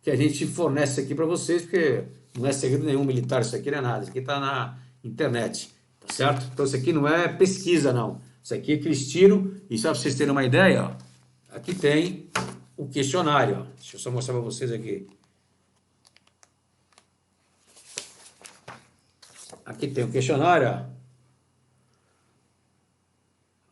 que a gente fornece aqui para vocês, porque não é segredo nenhum militar, isso aqui não é nada, isso aqui está na internet, tá certo? Então, isso aqui não é pesquisa, não. Isso aqui é que eles tiram, e só para vocês terem uma ideia, ó, aqui tem o questionário. Ó. Deixa eu só mostrar para vocês aqui. Aqui tem o questionário, ó.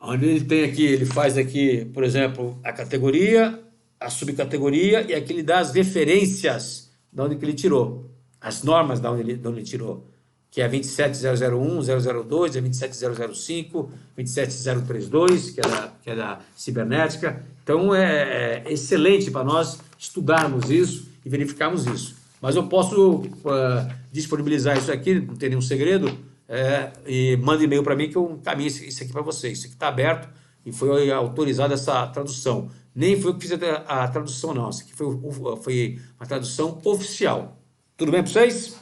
Onde ele tem aqui, ele faz aqui, por exemplo, a categoria, a subcategoria, e aqui ele dá as referências de onde que ele tirou, as normas de onde ele tirou, que é 27001, 002, é 27005, 27032, que é da cibernética. Então, é excelente para nós estudarmos isso e verificarmos isso. Mas eu posso disponibilizar isso aqui, não tem nenhum segredo, e manda e-mail para mim que eu encaminho isso aqui para vocês. Isso aqui está aberto e foi autorizada essa tradução. Nem foi eu que fiz a tradução, não. Isso aqui foi uma tradução oficial. Tudo bem para vocês?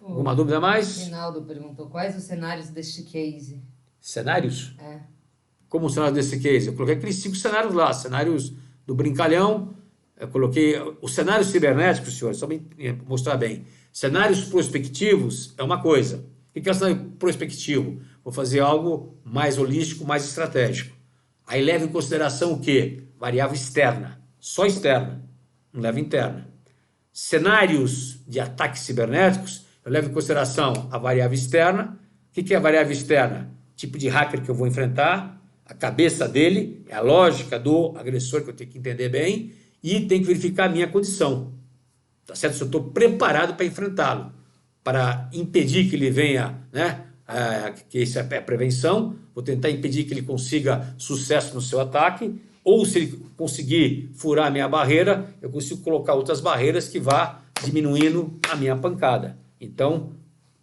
Alguma dúvida a mais? Reinaldo perguntou quais os cenários deste case. Cenários? É. Como o cenário desse case? Eu coloquei aqueles 5 cenários lá. Cenários do brincalhão. Eu coloquei os cenários cibernéticos, senhores, só para mostrar bem. Cenários prospectivos é uma coisa. O que é o cenário prospectivo? Vou fazer algo mais holístico, mais estratégico. Aí leva em consideração o quê? Variável externa. Só externa. Não leva interna. Cenários de ataques cibernéticos, eu levo em consideração a variável externa. O que é a variável externa? Tipo de hacker que eu vou enfrentar, a cabeça dele, é a lógica do agressor que eu tenho que entender bem e tenho que verificar a minha condição. Tá certo? Se eu estou preparado para enfrentá-lo, para impedir que ele venha, né? Que isso é prevenção, vou tentar impedir que ele consiga sucesso no seu ataque, ou se ele conseguir furar a minha barreira, eu consigo colocar outras barreiras que vá diminuindo a minha pancada. Então,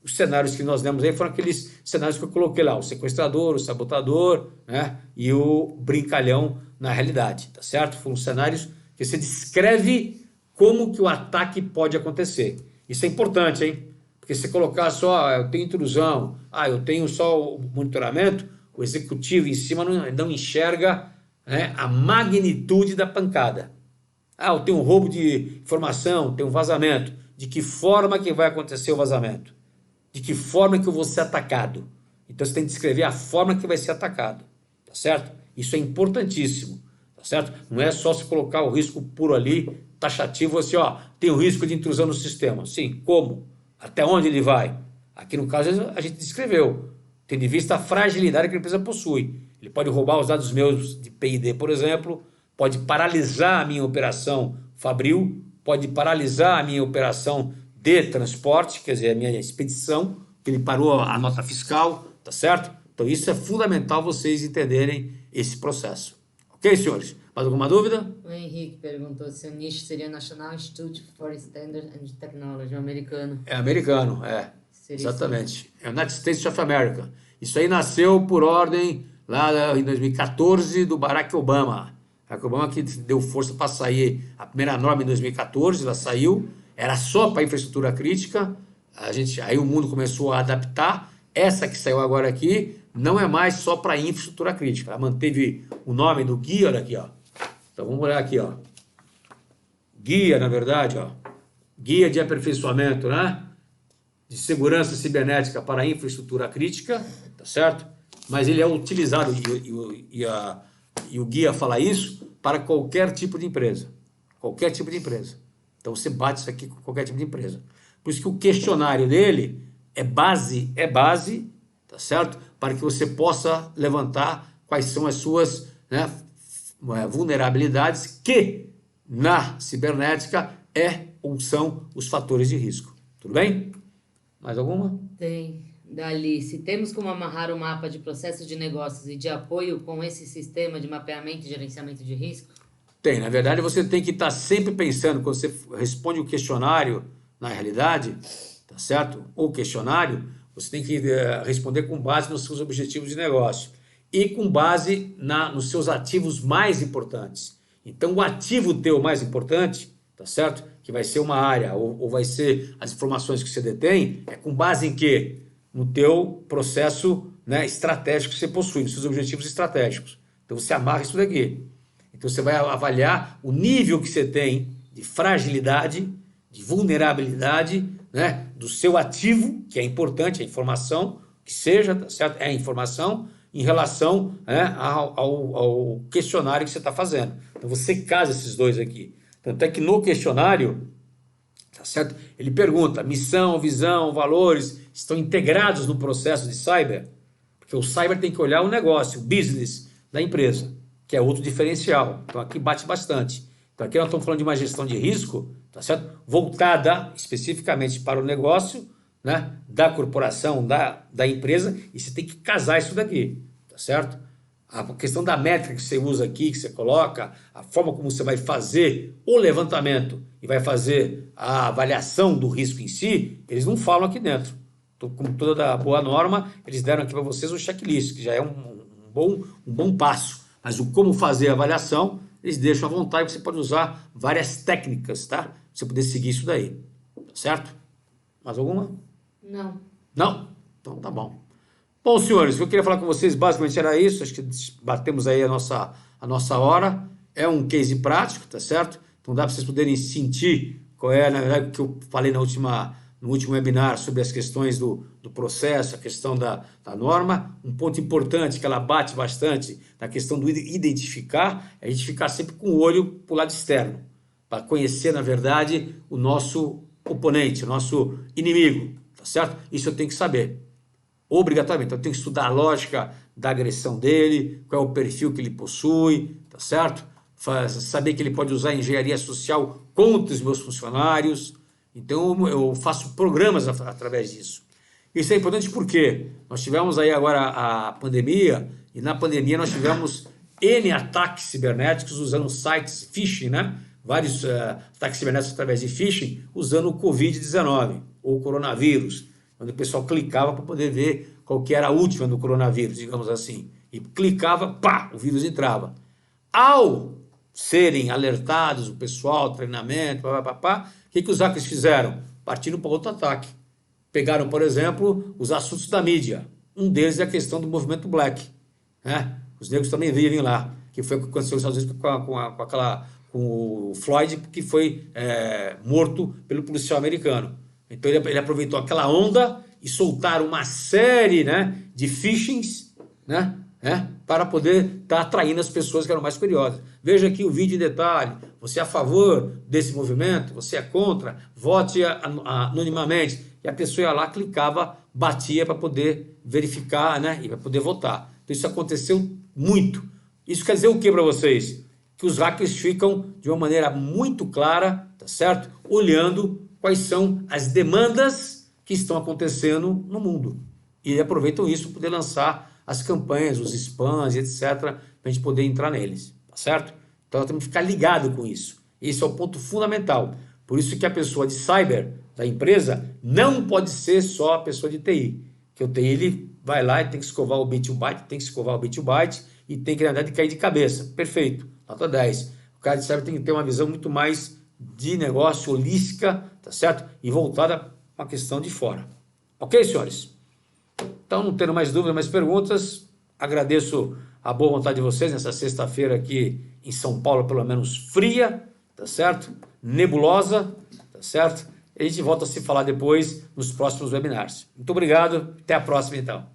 os cenários que nós demos aí foram aqueles cenários que eu coloquei lá, o sequestrador, o sabotador, né? E o brincalhão na realidade, tá certo? Foram cenários que você descreve como que o ataque pode acontecer. Isso é importante, hein? Porque se colocar só, eu tenho intrusão, eu tenho só o monitoramento, o executivo em cima não enxerga, né, a magnitude da pancada. Eu tenho um roubo de informação, tenho um vazamento. De que forma que vai acontecer o vazamento? De que forma que eu vou ser atacado? Então você tem que descrever a forma que vai ser atacado, tá certo? Isso é importantíssimo, tá certo? Não é só se colocar o risco puro ali, taxativo, assim, tem o risco de intrusão no sistema. Sim, como? Até onde ele vai? Aqui no caso a gente descreveu, tendo em vista a fragilidade que a empresa possui. Ele pode roubar os dados meus de P&D, por exemplo, pode paralisar a minha operação fabril, pode paralisar a minha operação de transporte, quer dizer, a minha expedição, que ele parou a nota fiscal, tá certo? Então isso é fundamental vocês entenderem esse processo. Ok, senhores? Mais alguma dúvida? O Henrique perguntou se o nicho seria National Institute for Standards and Technology, americano. É americano, Seria exatamente. É o United States of America. Isso aí nasceu por ordem lá em 2014 do Barack Obama. Barack Obama que deu força para sair a primeira norma em 2014, ela saiu, era só para infraestrutura crítica, aí o mundo começou a adaptar. Essa que saiu agora aqui não é mais só para infraestrutura crítica, ela manteve o nome do guia, olha aqui, ó. Então vamos olhar aqui, ó. Guia, na verdade, ó. Guia de aperfeiçoamento, né? De segurança cibernética para a infraestrutura crítica, tá certo? Mas ele é utilizado, e o guia fala isso, para qualquer tipo de empresa. Qualquer tipo de empresa. Então você bate isso aqui com qualquer tipo de empresa. Por isso que o questionário dele é base, tá certo? Para que você possa levantar quais são as suas, né, vulnerabilidades que na cibernética ou são os fatores de risco. Tudo bem? Mais alguma? Tem. Dali, se temos como amarrar o mapa de processos de negócios e de apoio com esse sistema de mapeamento e gerenciamento de risco? Tem. Na verdade, você tem que estar sempre pensando, quando você responde o questionário, na realidade, tá certo? O questionário, você tem que responder com base nos seus objetivos de negócio e com base nos seus ativos mais importantes. Então, o ativo teu mais importante, tá certo? Que vai ser uma área ou vai ser as informações que você detém, é com base em quê? No teu processo, né, estratégico que você possui, nos seus objetivos estratégicos. Então, você amarra isso daqui. Então, você vai avaliar o nível que você tem de fragilidade, de vulnerabilidade, né, do seu ativo, que é importante, a informação, que seja, tá certo? É a informação em relação, né, ao questionário que você está fazendo. Então você casa esses dois aqui. Tanto é que no questionário, tá certo? Ele pergunta, missão, visão, valores, estão integrados no processo de cyber? Porque o cyber tem que olhar o negócio, o business da empresa, que é outro diferencial. Então aqui bate bastante. Então aqui nós estamos falando de uma gestão de risco, tá certo? Voltada especificamente para o negócio, né? Da corporação, da empresa, e você tem que casar isso daqui, tá certo? A questão da métrica que você usa aqui, que você coloca, a forma como você vai fazer o levantamento e vai fazer a avaliação do risco em si, eles não falam aqui dentro. Como toda boa norma, eles deram aqui para vocês um checklist, que já é um bom passo. Mas o como fazer a avaliação, eles deixam à vontade, você pode usar várias técnicas, tá? Pra você poder seguir isso daí, tá certo? Mais alguma? Não. Não? Então tá bom. Bom, senhores, o que eu queria falar com vocês basicamente era isso. Acho que batemos aí a nossa hora. É um case prático, tá certo? Então dá para vocês poderem sentir qual é, na verdade, o que eu falei no último webinar sobre as questões do processo, a questão da norma. Um ponto importante que ela bate bastante na questão do identificar, é a gente ficar sempre com o olho para o lado externo, para conhecer, na verdade, o nosso oponente, o nosso inimigo, tá certo? Isso eu tenho que saber. Obrigatoriamente. Então, eu tenho que estudar a lógica da agressão dele, qual é o perfil que ele possui, tá certo? Saber que ele pode usar a engenharia social contra os meus funcionários. Então, eu faço programas através disso. Isso é importante porque nós tivemos aí agora a pandemia, e na pandemia nós tivemos N ataques cibernéticos usando sites phishing, né? Vários ataques cibernéticos através de phishing, usando o Covid-19, ou coronavírus, onde o pessoal clicava para poder ver qual que era a última do coronavírus, digamos assim. E clicava, pá, o vírus entrava. Ao serem alertados, o pessoal, treinamento, o que os hackers fizeram? Partiram para outro ataque. Pegaram, por exemplo, os assuntos da mídia. Um deles é a questão do movimento Black, né? Os negros também vivem lá, que foi o que aconteceu nos Estados Unidos com o Floyd, que foi morto pelo policial americano. Então ele aproveitou aquela onda e soltaram uma série, né, de phishings, né, para poder estar atraindo as pessoas que eram mais curiosas. Veja aqui o vídeo em detalhe. Você é a favor desse movimento? Você é contra? Vote anonimamente. E a pessoa ia lá, clicava, batia para poder verificar, né, e para poder votar. Então isso aconteceu muito. Isso quer dizer o que para vocês? Que os hackers ficam de uma maneira muito clara, tá certo? Olhando quais são as demandas que estão acontecendo no mundo. E aproveitam isso para poder lançar as campanhas, os spams, etc., para a gente poder entrar neles, tá certo? Então nós temos que ficar ligado com isso. Esse é o ponto fundamental. Por isso que a pessoa de cyber da empresa não pode ser só a pessoa de TI. Que o TI ele vai lá e tem que escovar o bit to byte, tem que escovar o bit to byte e tem que, na verdade, cair de cabeça. Perfeito, nota 10. O cara de cyber tem que ter uma visão muito mais de negócio, holística, tá certo? E voltada para uma questão de fora. Ok, senhores? Então, não tendo mais dúvidas, mais perguntas, agradeço a boa vontade de vocês nessa sexta-feira aqui em São Paulo, pelo menos fria, tá certo? Nebulosa, tá certo? E a gente volta a se falar depois nos próximos webinars. Muito obrigado, até a próxima então.